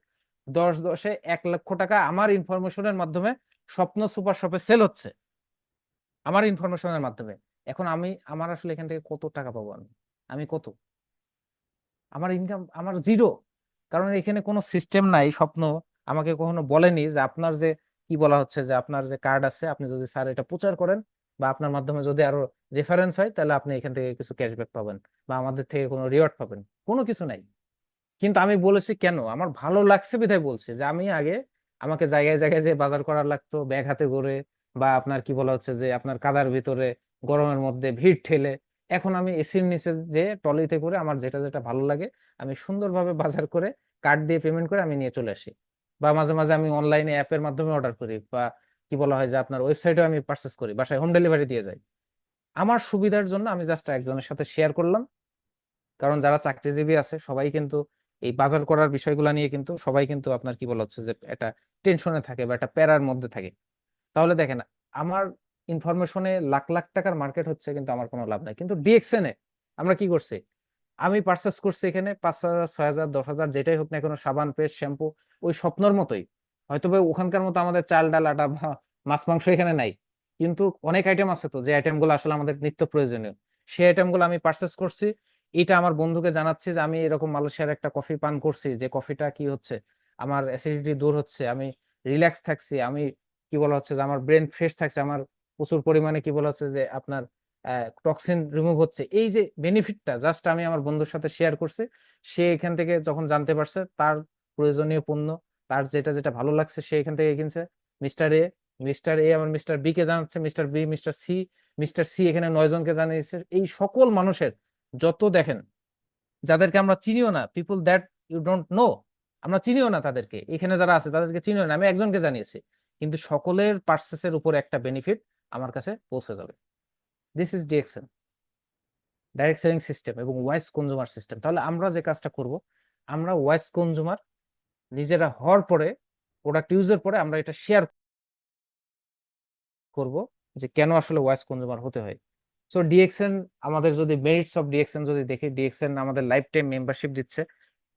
10 10-এ 1 লক্ষ টাকা আমার ইনফরমেশনের মাধ্যমে স্বপ্ন সুপার শপে সেল হচ্ছে, আমার ইনফরমেশনের মাধ্যমে। এখন আমার আসলে এখান থেকে কত টাকা পাবো? আমি কত, আমার ইনকাম আমার জিরো। কারণ এখানে কোনো সিস্টেম নাই। স্বপ্ন আমাকে কখনো বলেনি যে আপনার যে কি বলা হচ্ছে যে আপনার যে কার্ড আছে, আপনি যদি স্যার এটা প্রচার করেন বা আপনার মাধ্যমে যদি আরো রেফারেন্স হয়, তাহলে আপনি এখান থেকে কিছু ক্যাশব্যাক পাবেন বা আমাদের থেকে কোনো রিওয়ার্ড পাবেন, কোনো কিছু নাই। কিন্তু আমি বলেছি কেন, আমার ভালো লাগছে বিধায় বলছি যে আমি আগে আমাকে জায়গায় জায়গায় যে বাজার করার লাগতো ব্যাগ হাতে করে, বা আপনার কি বলা হচ্ছে যে আপনার কাদার ভিতরে গরমের মধ্যে ভিড় ঠেলে, এখন আমি এসির নিচে যে ট্রলিতে করে আমার যেটা যেটা ভালো লাগে আমি সুন্দরভাবে বাজার করে কার্ড দিয়ে পেমেন্ট করে আমি নিয়ে চলে আসি। বা মাঝে মাঝে আমি অনলাইনে অ্যাপের মাধ্যমে অর্ডার করি, বা কি বলা হয় যে আপনার ওয়েবসাইটেও আমি পার্চেস করি, বাসায় হোম ডেলিভারি দিয়ে যাই। আমার সুবিধার জন্য আমি জাস্ট একজনের সাথে শেয়ার করলাম। কারণ যারা চাকরিজীবী আছে সবাই কিন্তু এই বাজার করার বিষয়গুলো নিয়ে কিন্তু সবাই কিন্তু আপনার কি বলা হচ্ছে যে একটা টেনশনে থাকে বা একটা প্যারার মধ্যে থাকে। তাহলে দেখেন, আমার ইনফরমেশনে লাখ লাখ টাকার মার্কেট হচ্ছে, কিন্তু আমার কোনো লাভ নাই। কিন্তু ডিএক্সএন এ আমরা কি করছি, আমি পার্চেস করছি এখানে 5,000 6,000 10,000 যেটাই হোক না কোনো সাবান পেস্ট শ্যাম্পু, ওই স্বপ্নর মতোই। হয়তো বা ওখানকার মতো আমাদের চাল ডাল আটা বা মাছ মাংস এখানে নাই, কিন্তু অনেক আইটেম আছে তো, যে আইটেম গুলো আসলে আমাদের নিত্য প্রয়োজনীয়, সেই আইটেম গুলো আমি পার্চেস করছি। এটা আমার বন্ধুকে জানাচ্ছি যে আমি এরকম মালয়েশিয়ার একটা কফি পান করছি, যে কফিটা কি হচ্ছে, আমার অ্যাসিডিটি দূর হচ্ছে, আমি রিল্যাক্স থাকছি, আমি কি বলা হচ্ছে যে আমার ব্রেন ফ্রেশ থাকছে, আমার প্রচুর পরিমাণে কি বলা হচ্ছে যে আপনার টক্সিন রিমুভ হচ্ছে। এই যে বেনিফিটটা জাস্ট আমি আমার বন্ধুর সাথে শেয়ার করছি, সে এখান থেকে যখন জানতে পারছে তার প্রয়োজনীয় পণ্য, তার যেটা যেটা ভালো লাগছে সে এখান থেকে কিনছে। মিস্টার এ মিস্টার এ আমার মিস্টার বি কে জানাচ্ছে, মিস্টার বি মিস্টার সি এখানে 9 জনকে জানিয়েছে। এই সকল মানুষের যত দেখেন, যাদেরকে আমরা চিনিও না, people that you don't know, আমরা চিনিও না তাদেরকে, এখানে যারা আছে তাদেরকে চিনিও না, আমি একজনকে জানিয়েছি, কিন্তু সকলের পার্সেসের উপর একটা বেনিফিট আমার কাছে পৌঁছে যাবে। This is DXN, direct selling system এবং ওয়াইস কনজুমার সিস্টেম। তাহলে আমরা যে কাজটা করব, আমরা ওয়াইস কনজুমার নিজেরা হওয়ার পরে, প্রোডাক্ট ইউজের পরে আমরা এটা শেয়ার করব যে কেন আসলে ওয়াইস কনজুমার হতে হয়। সো ডিএক্সএন, আমাদের যদি মেরিটস অফ ডিএক্সএন যদি দেখি, ডিএক্সএন আমাদের লাইফ টাইম মেম্বারশিপ দিচ্ছে।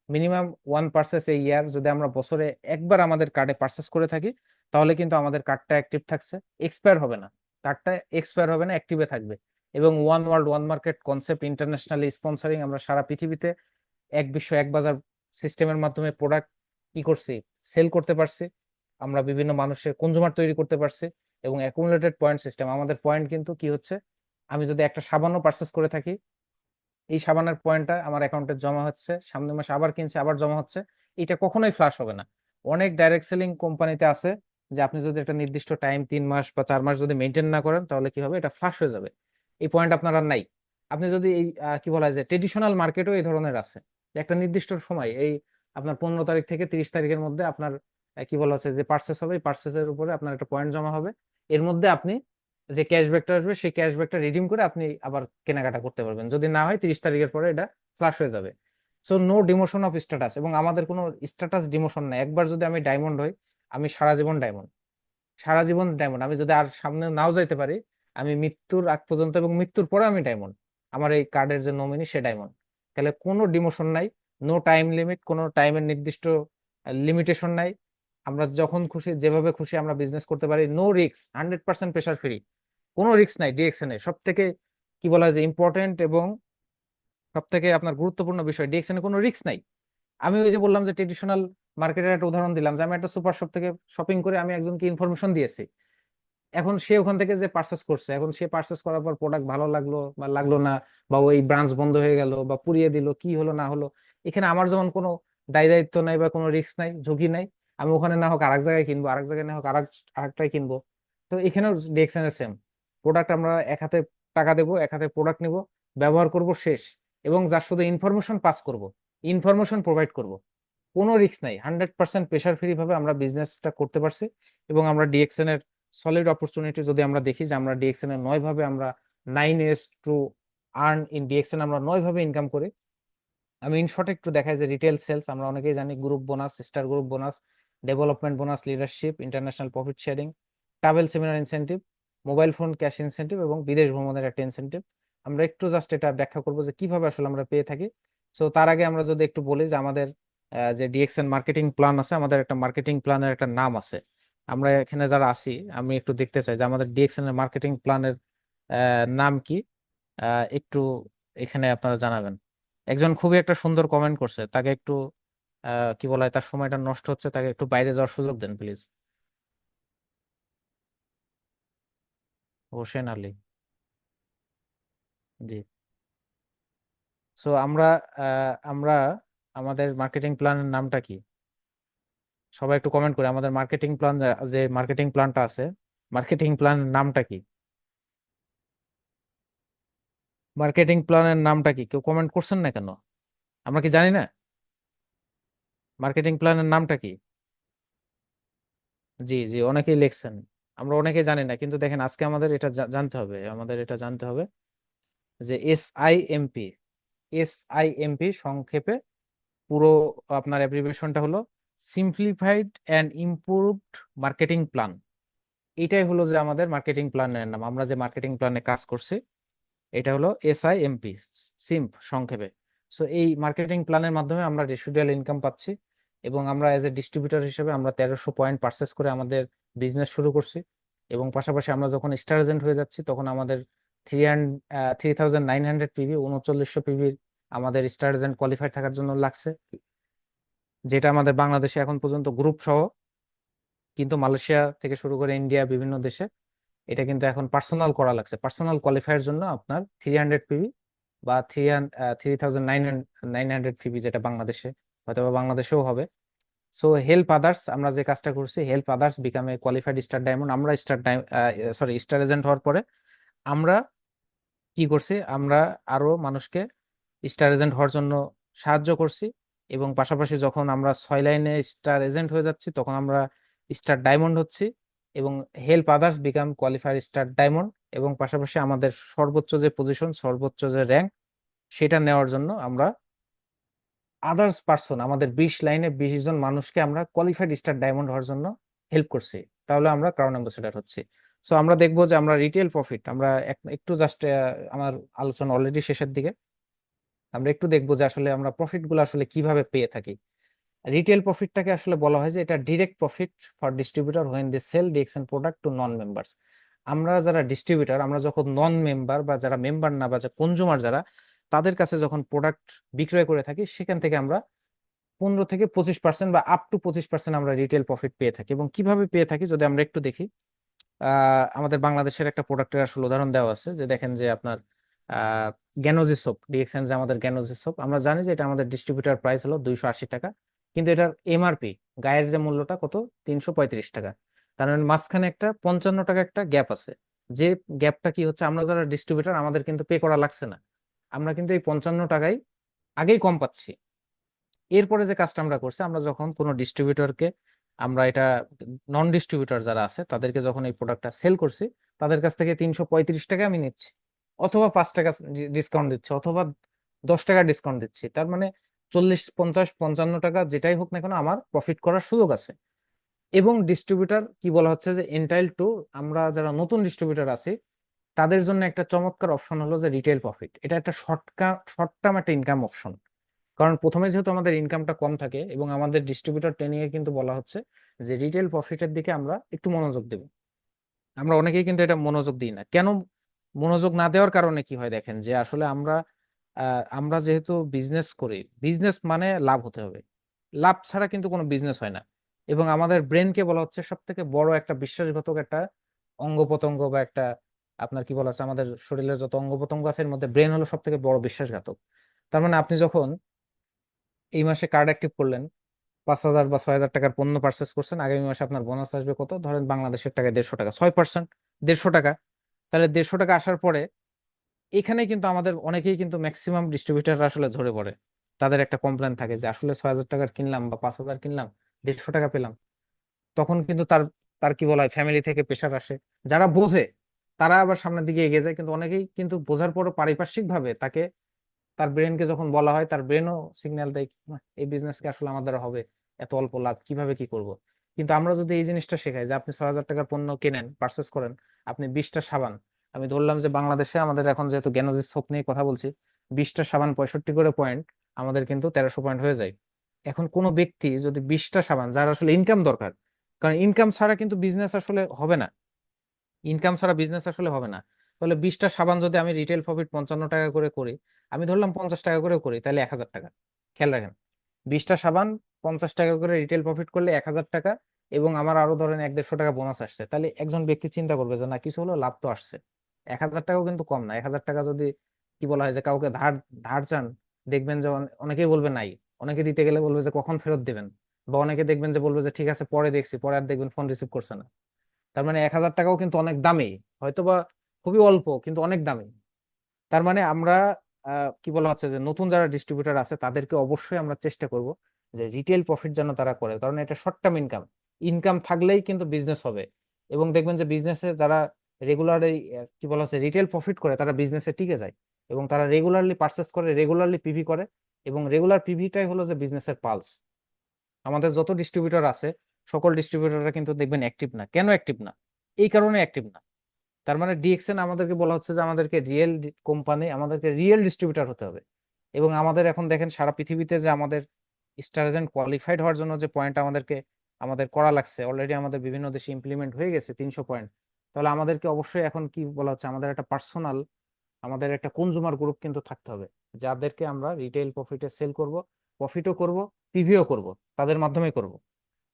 মিনিমাম 1 পার্সেস এ ইয়ার, যদি আমরা বছরে একবার আমাদের কার্ডে পার্চেস করে থাকি, তাহলে কিন্তু আমাদের কার্ডটা অ্যাক্টিভ থাকছে, এক্সপায়ার হবে না, কার্ডটা এক্সপায়ার হবে না, অ্যাক্টিভে থাকবে। এবং one world one market concept, internationally sponsoring, আমরা সারা পৃথিবীতে এক বিশ্ব এক বাজার সিস্টেমের মাধ্যমে প্রোডাক্ট কি করছি, সেল করতে পারছি। আমরা বিভিন্ন মানুষের কনজুমার তৈরি করতে পারছি। এবং অ্যাকুমুলেটেড পয়েন্ট সিস্টেম, আমাদের পয়েন্ট কিন্তু কি হচ্ছে, আমি যদি একটা সাবানও পার্চেস করে থাকি, এই সাবানের পয়েন্টটা আমার অ্যাকাউন্টে জমা হচ্ছে, সামনের মাসে আবার কিনছে আবার জমা হচ্ছে, এটা কখনোই ফ্লাশ হবে না। অনেক ডাইরেক্ট সেলিং কোম্পানিতে আছে যে আপনি যদি একটা নির্দিষ্ট টাইম 3 মাস বা 4 মাস যদি মেনটেন না করেন, তাহলে কি হবে, এটা ফ্লাশ হয়ে যাবে। এই পয়েন্ট আপনার আর নাই। আপনি যদি এই কি বলা যায়, ট্রেডিশনাল মার্কেটও এই ধরনের আছে, যে একটা নির্দিষ্ট সময়, এই আপনার 15 তারিখ থেকে 30 তারিখের মধ্যে আপনার কি বলা হচ্ছে যে পার্সেস হবে, এই পার্সেসের উপরে আপনার একটা পয়েন্ট জমা হবে। এর মধ্যে আপনি যে ক্যাশব্যাকটা আসবে সেই ক্যাশব্যাকটা রিডিম করে আপনি আবার কেনাকাটা করতে পারবেন। যদি না হয় 30 তারিখের পরে এটা ফ্লাশ হয়ে যাবে। So no demotion of status, এবং আমাদের কোনো স্ট্যাটাস ডিমোশন নাই। একবার যদি আমি ডায়মন্ড হই, আমি সারা জীবন ডায়মন্ড, সারা জীবন ডায়মন্ড। আমি যদি আর সামনে নাও যাইতে পারি, আমি মৃত্যুর আগ পর্যন্ত এবং মৃত্যুর পরে আমি ডায়মন্ড। আমার এই কার্ডের যে নমিনি সে ডায়মন্ড। তাহলে কোনো ডিমোশন নাই, নো টাইম লিমিট, কোনো টাইমের নির্দিষ্ট লিমিটেশন নাই। আমরা যখন খুশি যেভাবে খুশি আমরা বিজনেস করতে পারি, নো রিস্ক, 100% প্রেশার ফ্রি, কোনো রিস্ক নাই ডিএক্সএন এ। সব থেকে কি বলা হয় যে ইম্পর্টেন্ট এবং সব থেকে আপনার গুরুত্বপূর্ণ বিষয়, ডিএক্সএন এ কোনো রিস্ক নাই। আমি ওই যে বললাম যে ট্রেডিশনাল মার্কেটের একটা উদাহরণ দিলাম, যে আমি একটা সুপার শপ থেকে শপিং করে আমি একজনকে ইনফরমেশন দিয়েছি। এখন সে ওখান থেকে যে পার্চেস করছে, এখন সে পার্চেস করার পর প্রোডাক্ট ভালো লাগলো বা লাগলো না, বা ওই ব্রাঞ্চ বন্ধ হয়ে গেল বা পুড়িয়ে দিল, কি হলো না হলো, এখানে আমার যেমন কোনো দায় দায়িত্ব নাই বা কোনো রিস্ক নাই, ঝুঁকি নাই। আমি ওখানে না হোক আরেক জায়গায় কিনবো, আরেক জায়গায় না হোক আরেকটাই কিনবো। তো এখানেও ডিএক্সএন এর সেম। প্রোডাক্ট আমরা এক হাতে টাকা দেবো, এক হাতে প্রোডাক্ট নিব, ব্যবহার করব, শেষ। এবং যার শুধু ইনফরমেশন পাস করব, ইনফরমেশন প্রোভাইড করব, কোনো রিস্ক নাই, 100% প্রেশার ফ্রি ভাবে আমরা বিজনেসটা করতে পারছি। এবং আমরা ডিএক্সএন এর সলিড অপরচুনিটি যদি আমরা দেখি, যে আমরা ডিএক্সএন এর 9 ভাবে আমরা 9 ways to earn in DXN আমরা 9 ভাবে ইনকাম করি। আমি ইন শর্ট একটু দেখাই যে রিটেল সেলস আমরা অনেকেই জানি, group bonus, star group bonus, development bonus, leadership, international profit sharing, travel seminar incentive, mobile phone cash incentive এবং বিদেশ ভ্রমণের একটা ইনসেন্টিভ। আমরা একটু জাস্ট এটা ব্যাখ্যা করবো যে কিভাবে আসলে আমরা পেয়ে থাকি। সো তার আগে আমরা যদি একটু বলি যে আমাদের যে ডিএক্সএন মার্কেটিং প্ল্যান আছে, আমাদের একটা মার্কেটিং প্ল্যানের একটা নাম আছে। আমরা এখানে যারা আছি, আমি একটু দেখতে চাই যে আমাদের ডিএক্সএন এর মার্কেটিং প্ল্যানের নাম কি। একটু এখানে আপনারা জানাবেন। একজন খুবই একটা সুন্দর কমেন্ট করছে, তাকে একটু কি বলা হয়, তার সময়টা নষ্ট হচ্ছে, তাকে একটু বাইরে যাওয়ার সুযোগ দেন প্লিজ। হোসেন আলী, জি। সো আমরা আমাদের মার্কেটিং প্ল্যানের নামটা কি, সবাই একটু কমেন্ট করে আমাদের মার্কেটিং প্ল্যান, যে মার্কেটিং প্ল্যানটা আছে, মার্কেটিং প্ল্যানের নামটা কি, মার্কেটিং প্ল্যানের নামটা কি, কেউ কমেন্ট করছেন না কেন? আমরা কি জানি না মার্কেটিং প্ল্যানের নামটা কি? জি জি, অনেকেই লিখছেন, আমরা অনেকেই জানি না, কিন্তু দেখেন আজকে আমাদের এটা জানতে হবে, আমাদের এটা জানতে হবে যে SIMP, SIMP সংক্ষেপে পুরো আপনার অ্যাব্রিভিয়েশনটা হলো simplified and improved marketing plan. এটাই হলো যে আমাদের মার্কেটিং প্ল্যানের নাম, আমরা যে মার্কেটিং প্ল্যানে কাজ করছি এটা হলো SIMP, সিম্প সংক্ষেপে। সো এই মার্কেটিং প্ল্যানের মাধ্যমে আমরা রেসিডুয়াল ইনকাম পাচ্ছি, এবং আমরা এজ এ ডিস্ট্রিবিউটর হিসেবে আমরা 1300 পয়েন্ট পারচেস করে আমাদের বিজনেস শুরু করছি। এবং পাশাপাশি আমরা যখন স্টার এজেন্ট হয়ে যাচ্ছি, তখন আমাদের 3900 পিভি, 3900 পিভির আমাদের স্টার এজেন্ট কোয়ালিফাইড থাকার জন্য লাগছে, যেটা আমাদের বাংলাদেশে এখন পর্যন্ত গ্রুপ সহ, কিন্তু মালয়েশিয়া থেকে শুরু করে ইন্ডিয়া বিভিন্ন দেশে এটা কিন্তু এখন পার্সোনাল করা লাগছে। পার্সোনাল কোয়ালিফায়ার জন্য আপনার 300 পিভি বা 3900 পিভি, যেটা বাংলাদেশে হয়তো বা বাংলাদেশেও হবে। সো হেল্প আদার্স, আমরা যে কাজটা করছি, help others become a qualified star diamond. আমরা স্টার এজেন্ট হওয়ার পরে আমরা কি করছি, আমরা আরো মানুষকে স্টার এজেন্ট হওয়ার জন্য সাহায্য করছি। এবং পাশাপাশি যখন আমরা 6 লাইনে স্টার এজেন্ট হয়ে যাচ্ছি, তখন আমরা স্টার ডায়মন্ড হচ্ছি, এবং help others become qualifier star diamond. এবং পাশাপাশি আমাদের সর্বোচ্চ যে পজিশন, সর্বোচ্চ যে র্যাঙ্ক, সেটা নেওয়ার জন্য আমরা আদার্স পার্সন, আমাদের 20 লাইনে 20 জন মানুষকে আমরা কোয়ালিফাইড স্টার ডায়মন্ড হওয়ার জন্য হেল্প করছি, তাহলে আমরা ক্রাউন অ্যাম্বাসেডর হচ্ছি। সো আমরা দেখবো যে আমরা রিটেল প্রফিট, আমরা একটু জাস্ট, আমার আলোচনা অলরেডি শেষের দিকে, আমরা একটু দেখবো যে আসলে আমরা প্রফিট গুলো আসলে কিভাবে পেয়ে থাকি। রিটেল প্রফিটটাকে আসলে বলা হয় যে এটা direct profit for distributor when they sell DXN product to non members. আমরা যারা ডিস্ট্রিবিউটর, আমরা যখন নন মেম্বার বা যারা মেম্বার না বা কনজুমার যারা, তাদের কাছে যখন প্রোডাক্ট বিক্রয় করে থাকি, সেখান থেকে আমরা 15 থেকে 25% বা আপ টু 25% আমরা রিটেল প্রফিট পেয়ে থাকি। এবং কিভাবে পেয়ে থাকি যদি আমরা একটু দেখি, আমাদের বাংলাদেশের একটা প্রোডাক্টের আসলে উদাহরণ দেওয়া আছে, যে দেখেন যে আপনার আহ গ্যানোজি সোপ, ডিএক্সএন যে আমাদের গ্যানোজি সোপ, আমরা জানি যে এটা আমাদের ডিস্ট্রিবিউটার প্রাইস হলো 280 টাকা, কিন্তু এটার এমআরপি গায়ের যে মূল্যটা কত, 335 টাকা। তার মানে মাঝখানে একটা 55 টাকা একটা গ্যাপ আছে। যে গ্যাপটা কি হচ্ছে, আমরা যারা ডিস্ট্রিবিউটার আমাদের কিন্তু পে করা লাগছে না, আমরা কিন্তু এই 55 টাকায় আগেই কম পাচ্ছি। এরপরে যে কাজটা আমরা করছি, আমরা যখন কোনো ডিস্ট্রিবিউটরকে, আমরা এটা নন ডিস্ট্রিবিউটর যারা আছে তাদেরকে যখন এই প্রোডাক্টটা সেল করছি, তাদের কাছ থেকে 335 টাকা আমি নিচ্ছি, অথবা 5 টাকা ডিসকাউন্ট দিচ্ছি, অথবা 10 টাকা ডিসকাউন্ট দিচ্ছি। তার মানে 40, 50, 55 টাকা যেটাই হোক না কেন, আমার প্রফিট করার সুযোগ আছে। এবং ডিস্ট্রিবিউটর কি বলা হচ্ছে যে এন্টাইল টু, আমরা যারা নতুন ডিস্ট্রিবিউটর আছি তাদের জন্য একটা চমৎকার অপশন হলো যে রিটেল প্রফিট। এটা একটা শর্ট টার্ম একটা ইনকাম অপশন। কারণ প্রথমে যেহেতু আমাদের ইনকামটা কম থাকে, এবং আমাদের ডিস্ট্রিবিউটর ট্রেনিং এ কিন্তু বলা হচ্ছে যে রিটেল প্রফিটের দিকে আমরা একটু মনোযোগ দেব। আমরা অনেকেই কিন্তু এটা মনোযোগ দিই না। কেন মনোযোগ না দেওয়ার কারণে কি হয় দেখেন, যে আসলে আমরা আমরা যেহেতু বিজনেস করি, বিজনেস মানে লাভ হতে হবে, লাভ ছাড়া কিন্তু কোনো বিজনেস হয় না। এবং আমাদের ব্রেনকে বলা হচ্ছে সব থেকে বড় একটা বিশ্বাসঘাতক একটা অঙ্গ প্রত্যঙ্গ, বা একটা আপনার কি বলা হচ্ছে, আমাদের শরীরের যত অঙ্গ প্রত্যঙ্গ আছে এর মধ্যে ব্রেন হলো সব থেকে বড় বিশ্বাসঘাতক। তার মানে আপনি যখন এই মাসে কার্ড অ্যাক্টিভ করলেন, 5,000 বা 6,000 টাকার পণ্য পার্চেস করছেন, আগামী মাসে আপনার বোনাস আসবে কত, ধরেন বাংলাদেশের টাকায় 150 টাকা, 6%, 150 টাকা। তাহলে 150 টাকা আসার পরে এখানে কিন্তু আমাদের অনেকেই কিন্তু ম্যাক্সিমাম ডিস্ট্রিবিউটার আসলে ঝরে পড়ে। তাদের একটা কমপ্লেন থাকে যে আসলে 6,000 টাকার কিনলাম বা 5,000 কিনলাম, 150 টাকা পেলাম। তখন কিন্তু তার তার কি বলা হয়, ফ্যামিলি থেকে প্রেশার আসে। যারা বোঝে তারা আবার সামনের দিকে এগিয়ে যায়, কিন্তু অনেকেই কিন্তু বোঝার পরও পারিপার্শ্বিক ভাবে তাকে, তার ব্রেনকে যখন বলা হয়, তার ব্রেনও সিগন্যাল দেয়, "না, এই বিজনেস কি আসলে আমাদের হবে, এত অল্প লাভ কিভাবে কি করব"। কিন্তু আমরা যদি এই জিনিসটা শেখাই যে আপনি 6,000 টাকার পণ্য কেনেন, পার্চেস করেন, আপনি 20টা সাবান, আমি ধরলাম যে বাংলাদেশে আমাদের এখন যেহেতু জ্ঞানজিৎ সোপ নিয়ে কথা বলছি, 20টা সাবান 65 করে পয়েন্ট, আমাদের কিন্তু 1300 পয়েন্ট হয়ে যায়। এখন কোনো ব্যক্তি যদি 20টা সাবান, যার আসলে ইনকাম দরকার, কারণ ইনকাম ছাড়া কিন্তু বিজনেস আসলে হবে না, ইনকাম ছাড়া বিজনেস আসলে হবে না। তাহলে 20টা সাবান যদি আমি রিটেল প্রফিট 55 টাকা করে করি, আমি ধরলাম 50 টাকা করে করি, তাহলে 1,000 টাকা। খেয়াল রাখেন, 20টা সাবান 50 টাকা করে রিটেল প্রফিট করলে 1,000 টাকা, এবং আমার আরো ধরেন 100-150 টাকা বোনাস আসছে, তাহলে একজন ব্যক্তি চিন্তা করবে যে না, কিছু হলো লাভ তো আসছে। 1,000 টাকাও কিন্তু কম না। 1,000 টাকা যদি কি বলা হয় যে কাউকে ধার ধার চান, দেখবেন যে অনেকেই বলবে নাই, অনেকে দিতে গেলে বলবে যে কখন ফেরত দিবেন, বা অনেকে দেখবেন যে বলবে যে ঠিক আছে পরে দেখছি, পরে আর দেখবেন ফোন রিসিভ করছে না। তার মানে 1,000 টাকাও কিন্তু অনেক দামি, হয়তোবা খুবই অল্প কিন্তু অনেক দামি। তার মানে আমরা কি বলা হচ্ছে যে নতুন যারা ডিস্ট্রিবিউটর আছে তাদেরকে অবশ্যই আমরা চেষ্টা করব যে রিটেল প্রফিট যেন তারা করে, কারণ এটা শর্ট টার্ম ইনকাম। ইনকাম থাকলেই কিন্তু বিজনেস হবে। এবং দেখবেন যে বিজনেসে যারা রেগুলারলি কি বলা হচ্ছে রিটেল প্রফিট করে, তারা বিজনেসে টিকে যায়, এবং তারা রেগুলারলি পারচেস করে, রেগুলারলি পিভি করে। এবং রেগুলার পিভিটাই হলো যে বিজনেসের পালস। আমাদের যত ডিস্ট্রিবিউটর আছে, সকল ডিস্ট্রিবিউটররা কিন্তু দেখবেন অ্যাক্টিভ না। কেন অ্যাক্টিভ না? এই কারণে অ্যাক্টিভ না। তার মানে ডিএক্সএন আমাদেরকে বলা হচ্ছে যে আমাদেরকে রিয়েল কোম্পানি, আমাদেরকে রিয়েল ডিস্ট্রিবিউটর হতে হবে। এবং আমাদের এখন দেখেন সারা পৃথিবীতে যে আমাদের স্টার এজেন্ট কোয়ালিফাইড হওয়ার জন্য যে পয়েন্ট আমাদের করা লাগছে, অলরেডি আমাদের বিভিন্ন দেশে ইমপ্লিমেন্ট হয়ে গেছে 300 পয়েন্ট। তাহলে আমাদেরকে অবশ্যই এখন কি বলা হচ্ছে, আমাদের একটা পার্সোনাল, আমাদের একটা কনজুমার গ্রুপ কিন্তু থাকতে হবে, যাদেরকে আমরা রিটেল প্রফিটে সেল করব, প্রফিটও করব, পিভিও করব, তাদের মাধ্যমে করব।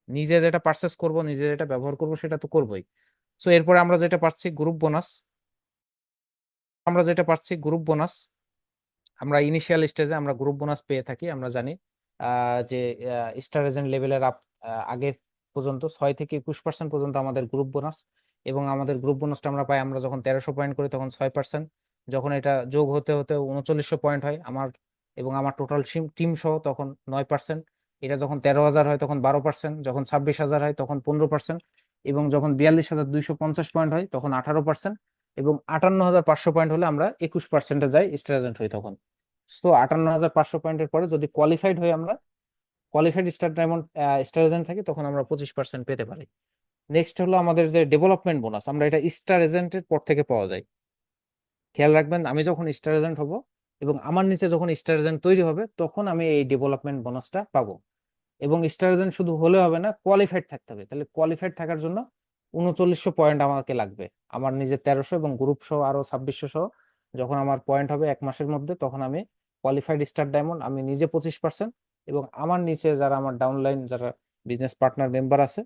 নিজে যেটা পারচেস করব, নিজে যেটা ব্যবহার করব, সেটা তো করবোই। সো এরপরে আমরা যেটা পাচ্ছি গ্রুপ বোনাস, আমরা যেটা পাচ্ছি গ্রুপ বোনাস, আমরা ইনিশিয়াল স্টেজে আমরা গ্রুপ বোনাস পেয়ে থাকি। আমরা জানি যে স্টার এজেন্ট লেভেলের আগে পর্যন্ত 6 থেকে 21% পর্যন্ত আমাদের গ্রুপ বোনাস। এবং আমাদের গ্রুপ বোনাসটা আমরা পাই, আমরা যখন 1300 পয়েন্ট করি তখন 6%, যখন এটা যোগ হতে হতে 3900 পয়েন্ট হয় আমার এবং আমার টোটাল টিম সহ তখন 9%, এটা যখন 13,000 হয় তখন 12%, যখন 26,000 হয় তখন 15%, এবং যখন 42,250 পয়েন্ট হয় তখন 18%, এবং 58,500 পয়েন্ট হলে আমরা 21%-এ যাই, স্টার এজেন্ট হই তখন। তো 58,500 পয়েন্টের পরে যদি কোয়ালিফাইড হই, আমরা qualified star diamond star agent থাকি, তখন আমরা 25% পেতে পারি। নেক্সট হলো আমাদের যে ডেভেলপমেন্ট বোনাস, আমরা এটা স্টার এজেন্টের পর থেকে পাওয়া যায়। খেয়াল রাখবেন, আমি যখন স্টার এজেন্ট হব এবং আমার নিচে যখন স্টার এজেন্ট তৈরি হবে, তখন আমি এই ডেভেলপমেন্ট বোনাসটা পাবো। এবং স্টার এজেন্ট শুধু হলে হবে না, কোয়ালিফাইড থাকতে হবে। তাহলে কোয়ালিফাইড থাকার জন্য 3900 পয়েন্ট আমাকে লাগবে। আমার নিজের 1300 এবং গ্রুপ সহ আরো 2600 সহ যখন আমার পয়েন্ট হবে 1 মাসের মধ্যে, তখন আমি কোয়ালিফাইড স্টার ডায়মন্ড, আমি নিজে 25%, এবং আমার নিচে যারা আমার ডাউনলাইন যারা বিজনেস পার্টনার মেম্বার আছে,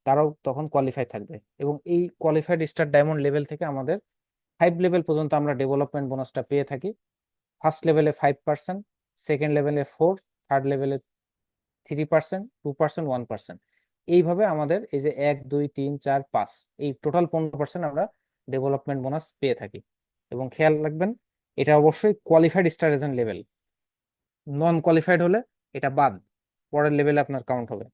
তারাও তখন কোয়ালিফাই থাকবে। এবং এই কোয়ালিফাইড স্টার ডায়মন্ড লেভেল থেকে আমাদের 5 লেভেল পর্যন্ত আমরা ডেভেলপমেন্ট বোনাসটা পেয়ে থাকি। ফার্স্ট লেভেলে 5%, সেকেন্ড লেভেলে 4, থার্ড লেভেলে 3%, 2%, 1%। এইভাবে আমাদের এই যে 1, 2, 3, 4, 5, এই টোটাল 15% আমরা ডেভেলপমেন্ট বোনাস পেয়ে থাকি। এবং খেয়াল রাখবেন, এটা অবশ্যই কোয়ালিফাইড স্টার এজেন্ট লেভেল। নন কোয়ালিফাইড হলে এটা বাদ, পরের লেভেলে আপনার কাউন্ট হবে।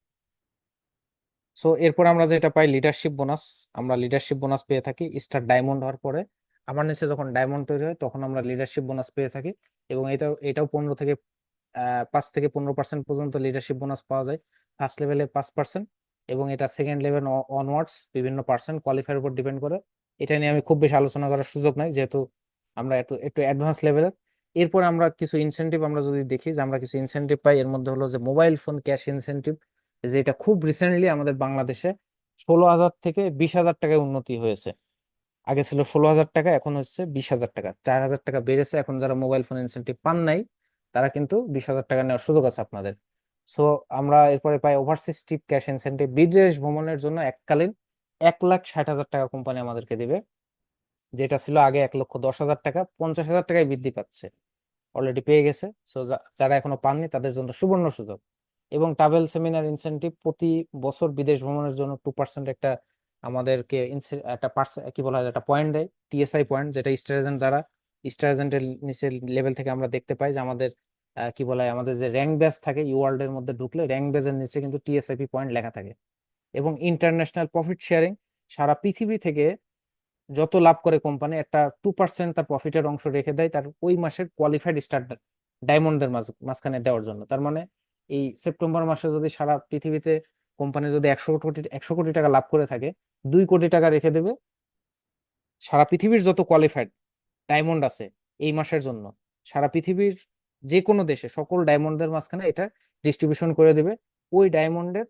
সো এরপর আমরা যেটা পাই লিডারশিপ বোনাস, আমরা লিডারশিপ বোনাস পেয়ে থাকি স্টার ডায়মন্ড হওয়ার পরে। আমার নিচে যখন ডায়মন্ড তৈরি হয় তখন আমরা লিডারশিপ বোনাস পেয়ে থাকি। এবং এটাও 5 থেকে 15% পর্যন্ত লিডারশিপ বোনাস পাওয়া যায়। ফার্স্ট লেভেলে 5%, এবং এটা সেকেন্ড লেভেল অনওয়ার্ডস বিভিন্ন পার্সেন্ট কোয়ালিফায়ার উপর ডিপেন্ড করে। এটা নিয়ে আমি খুব বেশি আলোচনা করার সুযোগ নাই, যেহেতু আমরা একটু একটু অ্যাডভান্স লেভেলের। এরপর আমরা কিছু ইনসেনটিভ আমরা যদি দেখি, যে আমরা কিছু ইনসেনটিভ পাই, এর মধ্যে হলো যে মোবাইল ফোন ক্যাশ ইনসেনটিভ, যেটা খুব রিসেন্টলি আমাদের বাংলাদেশে 16,000 থেকে 20,000 টাকায় উন্নতি হয়েছে। আগে ছিল 16,000 টাকা, এখন হচ্ছে 20,000 টাকা, 4,000 টাকা বেড়েছে। এখন যারা মোবাইল ফোন ইনসেন্টিভ পান নাই তারা কিন্তু 20,000 টাকা নেওয়ার সুযোগ আছে আপনাদের। সো আমরা এরপরে পাই ওভারসিজ ট্রিপ ক্যাশ ইনসেন্টিভ, বিদেশ ভ্রমণের জন্য এককালীন 1,60,000 টাকা কোম্পানি আমাদেরকে দিবে, যেটা ছিল আগে 1,10,000 টাকা, 50,000 টাকায় বৃদ্ধি পাচ্ছে, অলরেডি পেয়ে গেছে। সো যারা এখনো পাননি তাদের জন্য সুবর্ণ সুযোগ। এবং ট্রাভেল সেমিনার ইনসেন্টিভ, প্রতি বছর বিদেশ ভ্রমণের জন্য 2% একটা আমাদেরকে একটা কি বলা হয়, একটা পয়েন্ট দেয়, টিএসআই পয়েন্ট, যেটা স্টার এজেন্ট যারা, স্টার এজেন্টের নিচের লেভেল থেকে আমরা দেখতে পাই যে আমাদের কি বলা হয়, আমাদের যে র্যাঙ্ক ব্যাজ থাকে ইওয়ার্ল্ড এর মধ্যে ঢুকলে র্যাঙ্ক ব্যাজের নিচে কিন্তু টিএসআইপি পয়েন্ট লেখা থাকে। এবং ইন্টারন্যাশনাল প্রফিট শেয়ারিং, সারা পৃথিবী থেকে যত লাভ করে কোম্পানি একটা 2% তার প্রফিটের অংশ রেখে দেয় তার ওই মাসের কোয়ালিফাইড স্টার ডায়মন্ডদের মাঝখানে দেওয়ার জন্য। তার মানে এই সেপ্টেম্বর মাসে যদি সারা পৃথিবীতে কোম্পানি যদি 100 কোটি টাকা লাভ করে থাকে, 2 কোটি টাকা রেখে দেবে সারা পৃথিবীর যত কোয়ালিফাইড ডায়মন্ড আছে এই মাসের জন্য। সারা পৃথিবীর যে কোনো দেশে সকল ডায়মন্ডদের মাঝখানে এটা ডিস্ট্রিবিউশন করে দেবে। ওই ডায়মন্ডের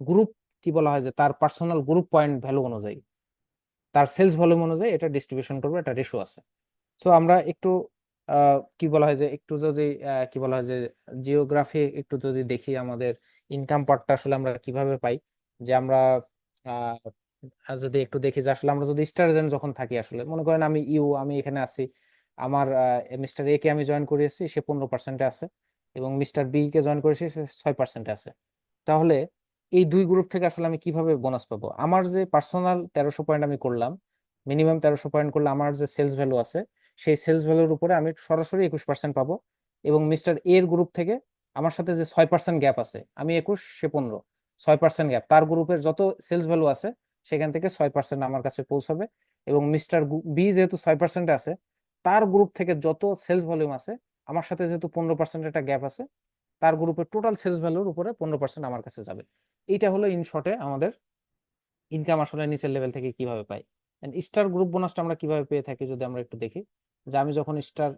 গ্রুপ, কি বলা হয়, যে তার পার্সোনাল গ্রুপ পয়েন্ট ভ্যালু অনুযায়ী, তার সেলস ভলিউম অনুযায়ী এটা ডিস্ট্রিবিউশন করবে, এটা রেশিও আছে। সো আমরা একটু কি বলা হয় যে একটু যদি কি বলা হয় যে জিওগ্রাফি একটু যদি দেখি, আমাদের ইনকাম পার্টটা আসলে আমরা কিভাবে পাই, যে আমরা যদি একটু দেখি যে আসলে আমরা যদি স্টার এজেন্ট যখন থাকি, আসলে মনে করেন আমি এখানে আছি, আমার মিস্টার এ কে আমি জয়েন করিয়েছি, সে 15%-এ আছে, এবং মিস্টার বি কে জয়েন করেছি, সে 6%-এ আছে। তাহলে এই দুই গ্রুপ থেকে আসলে আমি কিভাবে বোনাস পাবো? আমার যে পার্সোনাল 1300 পয়েন্ট আমি করলাম, মিনিমাম 1300 পয়েন্ট করলে আমার যে সেলস ভ্যালু আছে, সেই সেলস ভ্যালুর উপরে আমি সরাসরি 21% পাবো। এবং মিস্টার এর গ্রুপ থেকে আমার সাথে যে 6% গ্যাপ আছে, আমি 21, সে 15, 6% গ্যাপ, তার গ্রুপের যত সেলস ভ্যালু আছে সেখান থেকে 6% আমার কাছে পৌঁছাবে। এবং মিস্টার বি যেহেতু 6%-এ আছে, তার গ্রুপ থেকে যত সেলস ভলিউম আছে, আমার সাথে যেহেতু 15% একটা গ্যাপ আছে, তার গ্রুপের টোটাল সেলস ভ্যালুর উপরে 15% আমার কাছে যাবে। এইটা হলো ইন শর্টে আমাদের ইনকাম আসলে নিচের লেভেল থেকে কিভাবে পাই। স্টার গ্রুপ বোনাসটা আমরা কিভাবে পেয়ে থাকি যদি আমরা একটু দেখি, যে আমি যখন স্টার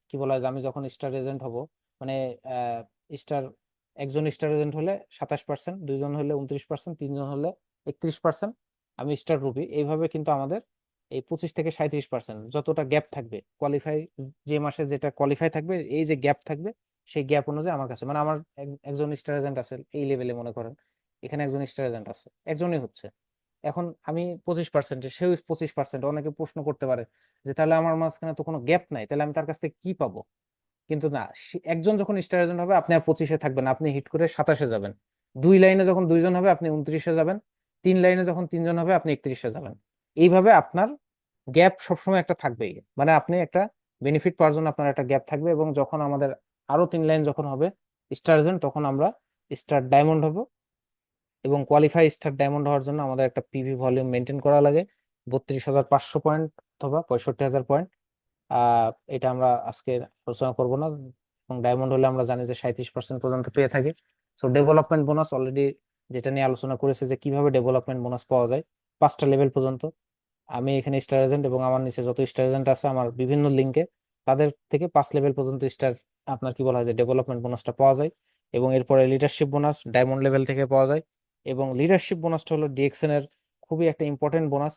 কি বলা হয়, যে আমি যখন স্টার এজেন্ট হব, মানে স্টার, একজন স্টার এজেন্ট হলে 27%, দুইজন হলে 29%, তিনজন হলে 31%, আমি স্টার রুপি, এইভাবে কিন্তু আমাদের এই 25 থেকে 37% যতটা গ্যাপ থাকবে কোয়ালিফাই, যে মাসে যেটা কোয়ালিফাই থাকবে, এই যে গ্যাপ থাকবে, সেই গ্যাপ অনুযায়ী আমার কাছে, মানে আমার একজন স্টার এজেন্ট আছে এই লেভেলে, মনে করেন এখানে একজন স্টার এজেন্ট আছে, একজনই হচ্ছে, এখন আমি 25%, সেও 25%। অনেকে প্রশ্ন করতে পারে যে তাহলে আমার মাঝখানে তো কোনো গ্যাপ নাই, তাহলে আমি তার কাছ থেকে কি পাবো? কিন্তু না, একজন যখন স্টার এজেন্ট হবে আপনি আর 25-এ থাকবেন, আপনি হিট করে 27-এ যাবেন। দুই লাইনে যখন দুইজন হবে আপনি 29-এ যাবেন। তিন লাইনে যখন তিনজন হবে আপনি 31-এ যাবেন। এইভাবে আপনার গ্যাপ সবসময় একটা থাকবেই, মানে আপনি একটা বেনিফিট পাওয়ার জন্য আপনার একটা গ্যাপ থাকবে। এবং যখন আমাদের আরো তিন লাইন যখন হবে স্টার এজেন্ট, তখন আমরা স্টার ডায়মন্ড হব। এবং কোয়ালিফাই স্টার ডায়মন্ড হওয়ার জন্য আমাদের একটা পিভি ভলিউম মেনটেন করা লাগে, 32,500 পয়েন্ট অথবা 65,000 পয়েন্ট। এটা আমরা আজকে আলোচনা করব না। এবং ডায়মন্ড হলে আমরা জানি যে 37% পর্যন্ত পেয়ে থাকি। সো ডেভেলপমেন্ট বোনাস অলরেডি যেটা নিয়ে আলোচনা করেছে, যে কিভাবে ডেভেলপমেন্ট বোনাস পাওয়া যায় 5টা লেভেল পর্যন্ত। আমি এখানে স্টার এজেন্ট এবং আমার নিচে যত স্টার এজেন্ট আছে আমার বিভিন্ন লিঙ্কে, তাদের থেকে 5 লেভেল পর্যন্ত স্টার, আপনার কি বলা হয় যে ডেভেলপমেন্ট বোনাসটা পাওয়া যায়। এবং এরপরে লিডারশিপ বোনাস ডায়মন্ড লেভেল থেকে পাওয়া যায়। এবং লিডারশিপ বোনাসটা হলো ডিএক্সএন এর খুবই একটা ইম্পর্টেন্ট বোনাস,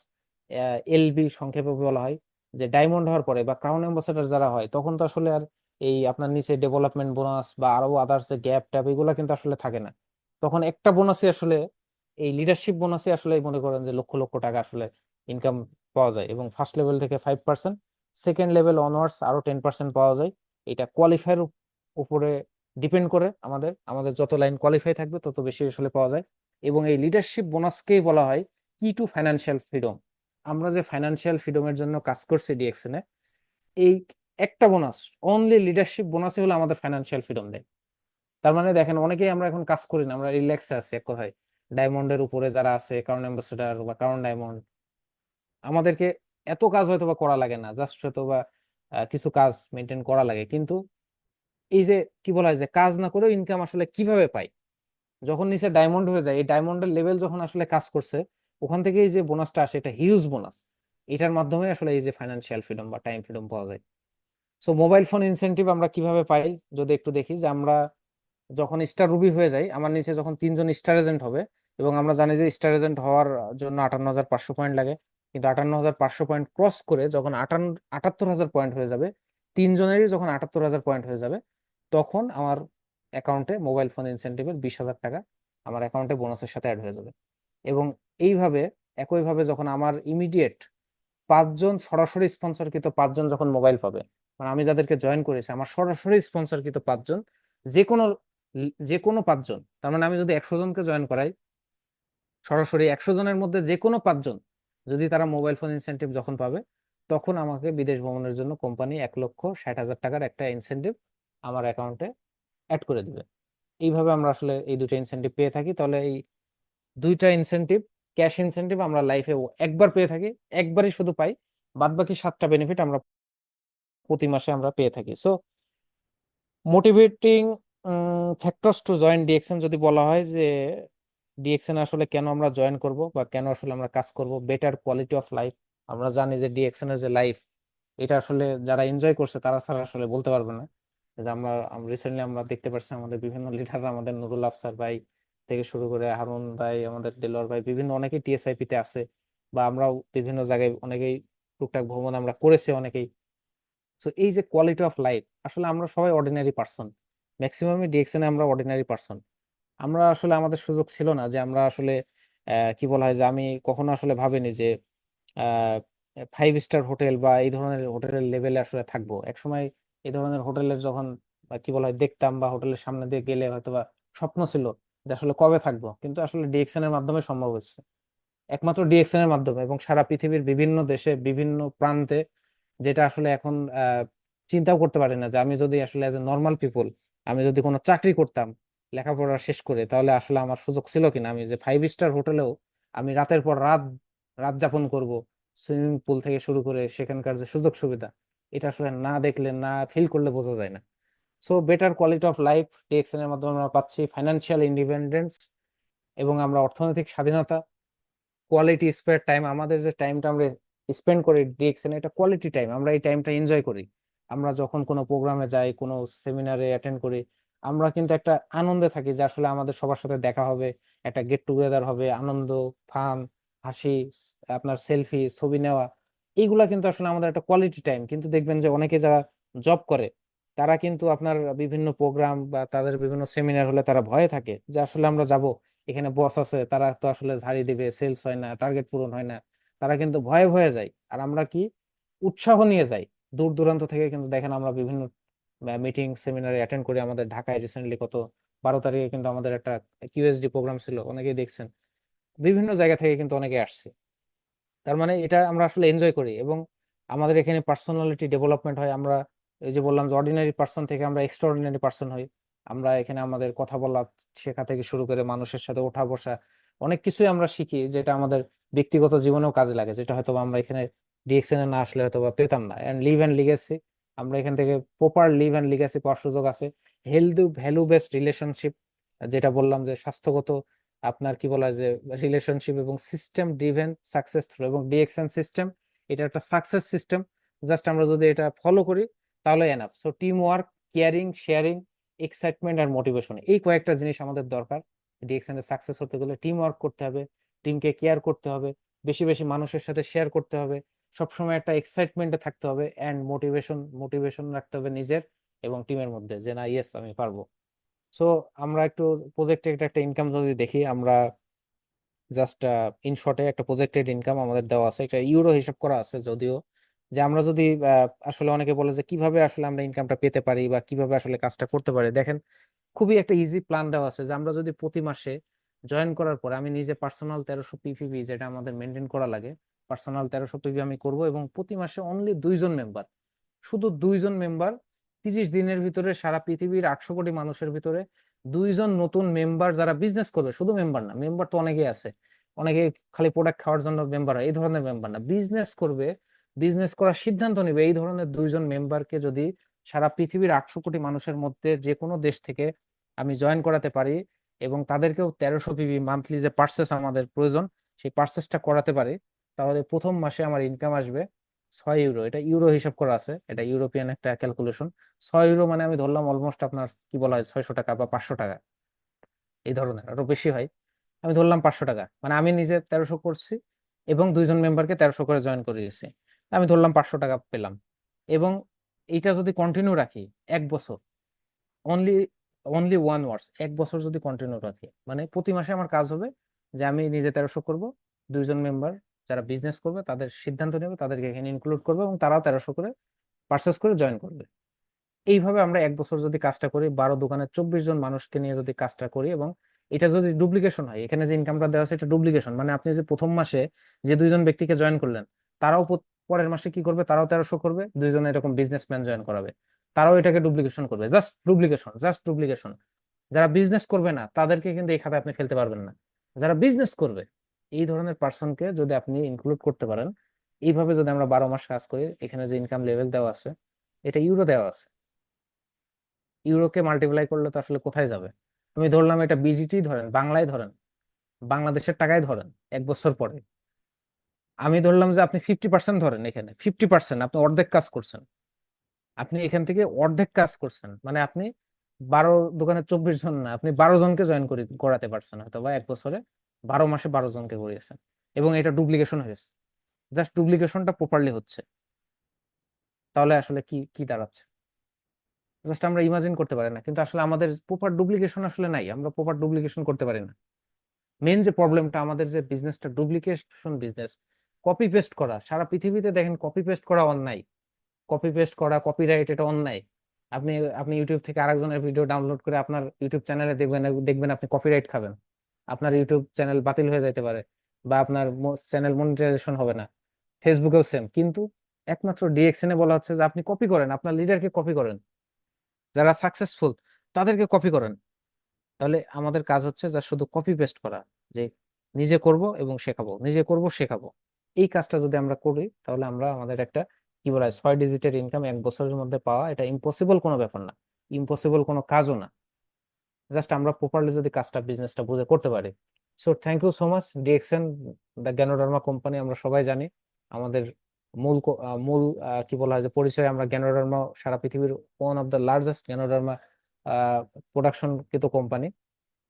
এলবি সংক্ষেপে বলা হয়। যে ডায়মন্ড হওয়ার পরে বা ক্রাউন অ্যাম্বাসেডর যারা হয়, তখন তো আসলে আর এই আপনার নিচে ডেভেলপমেন্ট বোনাস বা আরো আদার্স গ্যাপ ট্যাপ এগুলো কিন্তু আসলে থাকে না। তখন একটা বোনাসই আসলে, এই লিডারশিপ বোনাসই আসলে মনে করেন যে লক্ষ লক্ষ টাকা আসলে ইনকাম পাওয়া যায়। এবং ফার্স্ট লেভেল থেকে 5%, সেকেন্ড লেভেল অনওয়ার্ডস আরো 10% পাওয়া যায়। এটা কোয়ালিফাইয়ের উপরে ডিপেন্ড করে, আমাদের আমাদের যত লাইন কোয়ালিফাই থাকবে তত বেশি আসলে পাওয়া যায়। এবং এই লিডারশিপ বোনাসকেই বলা হয় কি টু ফাইন্যান্সিয়াল ফ্রিডম। আমরা যে ফাইন্যান্সিয়াল ফ্রিডমের জন্য কাজ করছি ডিএক্সএন এ, এই একটা বোনাস, অনলি লিডারশিপ বোনাসই হলো আমাদের ফাইন্যান্সিয়াল ফ্রিডম দেয়। তার মানে দেখেন, অনেকেই আমরা এখন কাজ করি না, আমরা রিল্যাক্সে আছি এক কথায়। ডায়মন্ডের উপরে যারা আছে, কারণ অ্যাম্বাসেডার বা কারণ ডায়মন্ড, আমাদেরকে এত কাজ হয়তো বা করা লাগে না, জাস্ট হয়তো বা কিছু কাজ মেনটেন করা লাগে। কিন্তু এই যে কি বলা হয় যে কাজ না করেও ইনকাম আসলে কিভাবে পাই, যখন নিচে ডায়মন্ড হয়ে যায়, এই ডায়মন্ডের লেভেল যখন আসলে কাজ করছে, ওখান থেকে এই যে বোনাসটা আসে, এটা হিউজ বোনাস। এটার মাধ্যমে আসলে এই যে ফাইন্যান্সিয়াল ফ্রিডম বা টাইম ফ্রিডম পাওয়া যায়। সো মোবাইল ফোন ইনসেনটিভ আমরা কিভাবে পাই যদি একটু দেখি, যে আমরা যখন স্টার রুবি হয়ে যাই, আমার নিচে যখন তিনজন স্টার এজেন্ট হবে, এবং আমরা জানি যে স্টার এজেন্ট হওয়ার জন্য 58,500 পয়েন্ট লাগে, কিন্তু 58,500 পয়েন্ট ক্রস করে যখন 78,000 পয়েন্ট হয়ে যাবে, তিনজনেরই যখন 78,000 পয়েন্ট হয়ে যাবে, তখন আমার অ্যাকাউন্টে মোবাইল ফোন ইনসেন্টিভের 20,000 টাকা আমার অ্যাকাউন্টে বোনাসের সাথে অ্যাড হয়ে যাবে। এবং এইভাবে একইভাবে যখন আমার ইমিডিয়েট 5জন সরাসরি স্পন্সরকৃত 5জন যখন মোবাইল পাবে, মানে আমি যাদেরকে জয়েন করেছি আমার সরাসরি স্পন্সরকৃত 5জন, যে কোনো যে কোনো 5জন, তার মানে আমি যদি 100 জনকে জয়েন করাই, সরাসরি 100 জনের মধ্যে যে কোনো 5জন যদি তারা মোবাইল ফোন ইনসেন্টিভ যখন পাবে, তখন আমাকে বিদেশ ভ্রমণের জন্য কোম্পানি 1,60,000 টাকার একটা ইনসেন্টিভ আমার অ্যাকাউন্টে অ্যাড করে দিবে। এইভাবে আমরা আসলে এই দুটো ইনসেন্টিভ পেয়ে থাকি। তাহলে এই দুইটা ইনসেন্টিভ, ক্যাশ ইনসেন্টিভ আমরা লাইফে একবার পেয়ে থাকি, একবারই শুধু পাই, বাদ বাকি 7টা বেনিফিট আমরা প্রতি মাসে আমরা পেয়ে থাকি। So motivating factors to join DXN যদি বলা হয় যে ডিএক্সএন আসলে কেন আমরা জয়েন করব বা কেন আসলে আমরা কাজ করব, বেটার কোয়ালিটি অফ লাইফ। আমরা জানি যে ডিএক্সএন এর যে লাইফ, এটা আসলে যারা এনজয় করছে তারা ছাড়া আসলে বলতে পারবে না। যে আমরা রিসেন্টলি আমরা দেখতে পাচ্ছি আমাদের বিভিন্ন লিডাররা, আমাদের নুরুল আফসার ভাই থেকে শুরু করে হারুন ভাই, আমাদের দেলোয়ার ভাই, বিভিন্ন অনেকেই টিএসআইপি তে আছে, বা আমরাও বিভিন্ন জায়গায় অনেকেই টুকটাক ভ্রমণ আমরা করেছি অনেকেই। তো এই যে কোয়ালিটি অফ লাইফ, আসলে আমরা সবাই অর্ডিনারি পার্সন, ম্যাক্সিমামই ডিএক্সএন এ আমরা অর্ডিনারি পার্সন। আমরা আসলে আমাদের সুযোগ ছিল না যে আমরা আসলে কি বলা হয়, যে আমি কখনো আসলে ভাবিনি যে 5 স্টার হোটেল বা এই ধরনের হোটেলের লেভেলে আসলে থাকবো একসময়। এই ধরনের হোটেলের যখন কি বলা হয় দেখতাম, বা হোটেলের সামনে দিয়ে গেলে হয়তো বা স্বপ্ন ছিল যে আসলে কবে থাকবো, কিন্তু আসলে ডিএক্সএন এর মাধ্যমে সম্ভব হচ্ছে, একমাত্র ডিএক্সএন এর মাধ্যমে, এবং সারা পৃথিবীর বিভিন্ন দেশে বিভিন্ন প্রান্তে, যেটা আসলে এখন চিন্তাও করতে পারি না যে আমি যদি আসলে এজ এ নর্মাল পিপল আমি যদি কোনো চাকরি করতাম লেখাপড়া শেষ করে, তাহলে আসলে আমার সুযোগ ছিল কিনা আমি যে 5 স্টার হোটেলেও আমি রাতের পর রাত রাত যাপন করব, সুইমিং পুল থেকে শুরু করে সেখানকার যে সুযোগ সুবিধা, এটা আসলে না দেখলে না ফিল করলে বোঝা যায় না। So better quality of life DXN এর মাধ্যমে আমরা পাচ্ছি, ফাইন্যান্সিয়াল ইন্ডিপেন্ডেন্স, এবং আমরা অর্থনৈতিক স্বাধীনতা, কোয়ালিটি স্পেয়ার টাইম, আমাদের যে টাইমটা আমরা স্পেন্ড করি ডিএক্সএন, এটা কোয়ালিটি টাইম, আমরা এই টাইমটা এনজয় করি। আমরা যখন কোনো প্রোগ্রামে যাই, কোনো সেমিনারে অ্যাটেন্ড করি, আমরা কিন্তু একটা আনন্দে থাকি যে আসলে আমাদের সবার সাথে দেখা হবে, একটা গেট টুগেদার হবে, আনন্দ, ফান, হাসি, আপনার সেলফি, ছবি নেওয়া, এইগুলা কিন্তু আসলে আমাদের একটা কোয়ালিটি টাইম। কিন্তু দেখবেন যে অনেকে যারা জব করে, তারা কিন্তু আপনার বিভিন্ন প্রোগ্রাম বা তাদের বিভিন্ন সেমিনার হলে তারা ভয়ে থাকে যে আসলে আমরা যাব, এখানে বস আছে, তারা তো আসলে ঝাড়ি দিবে, সেলস হয় না, টার্গেট পূরণ হয় না, তারা কিন্তু ভয়ে ভয়ে যায়। আর আমরা কি উৎসাহ নিয়ে যাই, দূর দূরান্ত থেকে কিন্তু দেখেন আমরা বিভিন্ন মিটিং সেমিনারে অ্যাটেন্ড করি। আমাদের ঢাকায় রিসেন্টলি কত 12 তারিখে কিন্তু আমাদের একটা কিউএসডি প্রোগ্রাম ছিল, অনেকেই দেখছেন, বিভিন্ন জায়গা থেকে কিন্তু অনেকে আসছে। তার মানে এটা আমরা আসলে এনজয় করি, এবং আমাদের এখানে পার্সোনালিটি ডেভেলপমেন্ট হয়। আমরা এই যে বললাম যে অর্ডিনারি পার্সন থেকে আমরা এক্সট্রা অর্ডিনারি পার্সন হই। আমরা এখানে আমাদের কথা বলা শেখা থেকে শুরু করে মানুষের সাথে ওঠা বসা, অনেক কিছুই আমরা শিখি, যেটা আমাদের ব্যক্তিগত জীবনেও কাজে লাগে, যেটা হয়তো বা আমরা এখানে ডিএক্সএন এ না আসলে হয়তো বা পেতাম না। এন্ড লিভ অ্যান্ড লিগেসি, আমরা এখান থেকে প্রপার লিভ অ্যান্ড লিগেসি পাওয়ার সুযোগ আছে। হেলথ ভ্যালু বেসড রিলেশনশিপ, যেটা বললাম যে স্বাস্থ্যগত আপনার কি বলা হয় যে রিলেশনশিপ, এবং সিস্টেম ড্রিভেন সাকসেস থ্রু, এবং ডিএক্সএন সিস্টেম এটা একটা সাকসেস সিস্টেম। জাস্ট আমরা যদি এটা ফলো করি তাহলে enough. So team work, caring, sharing, excitement আর মোটিভেশন, এই কয়েকটা জিনিস আমাদের দরকার। ডিএক্সএন এর সাকসেস হতে গেলে টিম ওয়ার্ক করতে হবে, টিমকে কেয়ার করতে হবে, বেশি বেশি মানুষের সাথে শেয়ার করতে হবে, সবসময় একটা এক্সাইটমেন্টে থাকতে হবে, এন্ড মোটিভেশন রাখতে হবে নিজের এবং টিমের মধ্যে, যে না ইয়েস আমি পারবো। সো আমরা একটু প্রজেক্টে একটা ইনকাম যদি দেখি, আমরা জাস্ট ইন শর্টে একটা প্রজেক্টেড ইনকাম আমাদের দেওয়া আছে, একটা ইউরো হিসাব করা আছে যদিও, যে আমরা যদি আসলে অনেকে বলে যে কিভাবে আসলে আমরা ইনকামটা পেতে পারি বা কিভাবে আসলে কাজটা করতে পারি, দেখেন খুবই একটা ইজি প্ল্যান দেওয়া আছে। যে আমরা যদি প্রতি মাসে জয়েন করার পরে, আমি নিজে পার্সোনাল 1300 পিপিবি যেটা আমাদের মেনটেন করা লাগে, পার্সোনাল 1300 পিপি আমি করব, এবং প্রতি মাসে অনলি 2জন মেম্বার, শুধু 2জন মেম্বার, 30 দিনের ভিতরে সারা পৃথিবীর 800 কোটি মানুষের ভিতরে 2জন নতুন মেম্বার যারা বিজনেস করবে, শুধু মেম্বার না, মেম্বার তো অনেকেই আছে, অনেকে খালি প্রোডাক্ট খাওয়ার জন্য মেম্বার হয়, এই ধরনের মেম্বার না, বিজনেস করবে, বিজনেস করার সিদ্ধান্ত নেবে, এই ধরনের 2জন মেম্বারকে যদি সারা পৃথিবীর 800 কোটি মানুষের মধ্যে যে কোনো দেশ থেকে আমি জয়েন করাতে পারি, এবং তাদেরকেও 1300 পিবি মান্থলি যে পার্সেস আমাদের প্রয়োজন, সেই পার্সেসটা করাতে পারি, তাহলে প্রথম মাসে আমার ইনকাম আসবে 6 ইউরো। এটা ইউরো হিসাব করা আছে, এটা ইউরোপিয়ান একটা ক্যালকুলেশন। 6 ইউরো মানে আমি ধরলাম অলমোস্ট আপনার কি বলা হয় 600 টাকা বা 500 টাকা, এই ধরনের আরো বেশি হয়, আমি ধরলাম 500 টাকা, মানে আমি নিজে 1300 করছি, এবং 2 জন মেম্বারকে 1300 করে জয়েন করে দিয়েছি। আমি ধরলাম 500 টাকা পেলাম। এবং এইটা যদি কন্টিনিউ রাখি 1 বছর, অনলি অনলি 1 ইয়ার্স, 1 বছর যদি কন্টিনিউ রাখি, মানে প্রতি মাসে আমার কাজ হবে যে আমি নিজে 1300 করব, 2 জন মেম্বার যারা বিজনেস করবে তাদের সিদ্ধান্ত নেবে, তাদেরকে এখানে ইনক্লুড করবে এবং তারাও 1300 করে পার্চেস করে জয়েন করবে। এইভাবে আমরা 1 বছর যদি কাজটা করি, 12 দোকানে 24 জন মানুষকে নিয়ে যদি কাজটা করি, এবং এটা যদি ডুপ্লিকেশন হয়, এখানে যে ইনকামটা দেওয়া আছে এটা ডুপ্লিকেশন, মানে আপনি যে প্রথম মাসে যে 2 জন ব্যক্তিকে জয়েন করলেন, তারাও পরের মাসে কি করবে, তারাও 1300 করবে, 2 জন এরকম বিজনেসম্যান জয়েন করাবে, তারাও এটাকে ডুপ্লিকেশন করবে, জাস্ট ডুপ্লিকেশন, জাস্ট ডুপ্লিকেশন। যারা বিজনেস করবে না তাদেরকে কিন্তু এই খাতায় আপনি ফেলতে পারবেন না। যারা বিজনেস করবে, এই ধরনের পার্সনকে যদি আপনি ইনক্লুড করতে পারেন, এইভাবে যদি আমরা 12 মাস কাজ করি, এখানে যে ইনকাম লেভেল দেওয়া আছে, এটা ইউরো দেওয়া আছে, ইউরোকে মাল্টিপ্লাই করলে তো আসলে কোথায় যাবে। তুমি ধরলাম এটা বিজিটি ধরেন, বাংলায় ধরেন, বাংলাদেশের টাকায় ধরেন, 1 বছর পরে আমি ধরলাম যে আপনি 50% ধরেন, এখানে 50% আপনি অর্ধেক কাজ করছেন, আপনি এখান থেকে অর্ধেক কাজ করছেন, মানে আপনি 12 দোকানে 24 জন না, আপনি 12 জনকে জয়েন করাতে পারছেন হয়তো বা 1 বছরে, 12 মাসে 12 জনকে করিয়েছেন, এবং এটা ডুপ্লিকেশন হয়েছে, জাস্ট ডুপ্লিকেশনটা প্রপারলি হচ্ছে। তাহলে আসলে কি কি দাঁড়াচ্ছে, জাস্ট আমরা ইমাজিন করতে পারি না, কিন্তু আসলে আমাদের প্রপার ডুপ্লিকেশন আসলে নাই, আমরা প্রপার ডুপ্লিকেশন করতে পারি না। মেন যে প্রবলেমটা আমাদের, যে বিজনেসটা ডুপ্লিকেশন বিজনেস, কপি পেস্ট করা, সারা পৃথিবীতে দেখেন কপি পেস্ট করা অন্যায়, কপি পেস্ট করা, কপিরাইট, এটা অন্যায়। আপনি আপনি ইউটিউব থেকে আরেকজনের ভিডিও ডাউনলোড করে আপনার ইউটিউব চ্যানেলে দেখবেন, দেখবেন আপনি কপিরাইট খাবেন, আপনার ইউটিউব চ্যানেল বাতিল হয়ে যাইতে পারে, বা আপনার চ্যানেল মনিটাইজেশন হবে না। ফেসবুকেও সেম, কিন্তু একমাত্র ডিএক্সএন এ বলা হচ্ছে যে আপনি কপি করেন, আপনার লিডারকে কপি করেন, যারা সাকসেসফুল তাদেরকে কপি করেন। তাহলে আমাদের কাজ হচ্ছে যা শুধু কপি পেস্ট করা, যে নিজে করব এবং শেখাবো, নিজে করব শেখাবো। এই কাজটা যদি আমরা করি, তাহলে আমরা আমাদের একটা, কি বলা হয়, 6 ডিজিটের ইনকাম 1 বছরের মধ্যে পাওয়া, এটা ইম্পসিবল কোনো ব্যাপার না, ইম্পসিবল কোনো কাজও না। জাস্ট আমরা প্রপারলি যদি কাজটা, বিজনেসটা বুঝে করতে পারি। So thank you so much DXN, the ganoderma company. আমরা সবাই জানি আমাদের মূল কি বলা হয় যে পরিচয়, আমরা জ্ঞানোডার্মা সারা পৃথিবীর one of the largest ganoderma production কৃত কোম্পানি।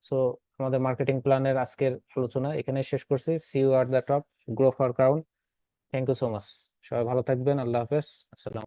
সো আমাদের মার্কেটিং প্ল্যানের আজকের আলোচনা এখানে শেষ করছি। See you at the top, grow for crown. Thank you so much. সবাই ভালো থাকবেন, আল্লাহ হাফেজ, আসসালাম।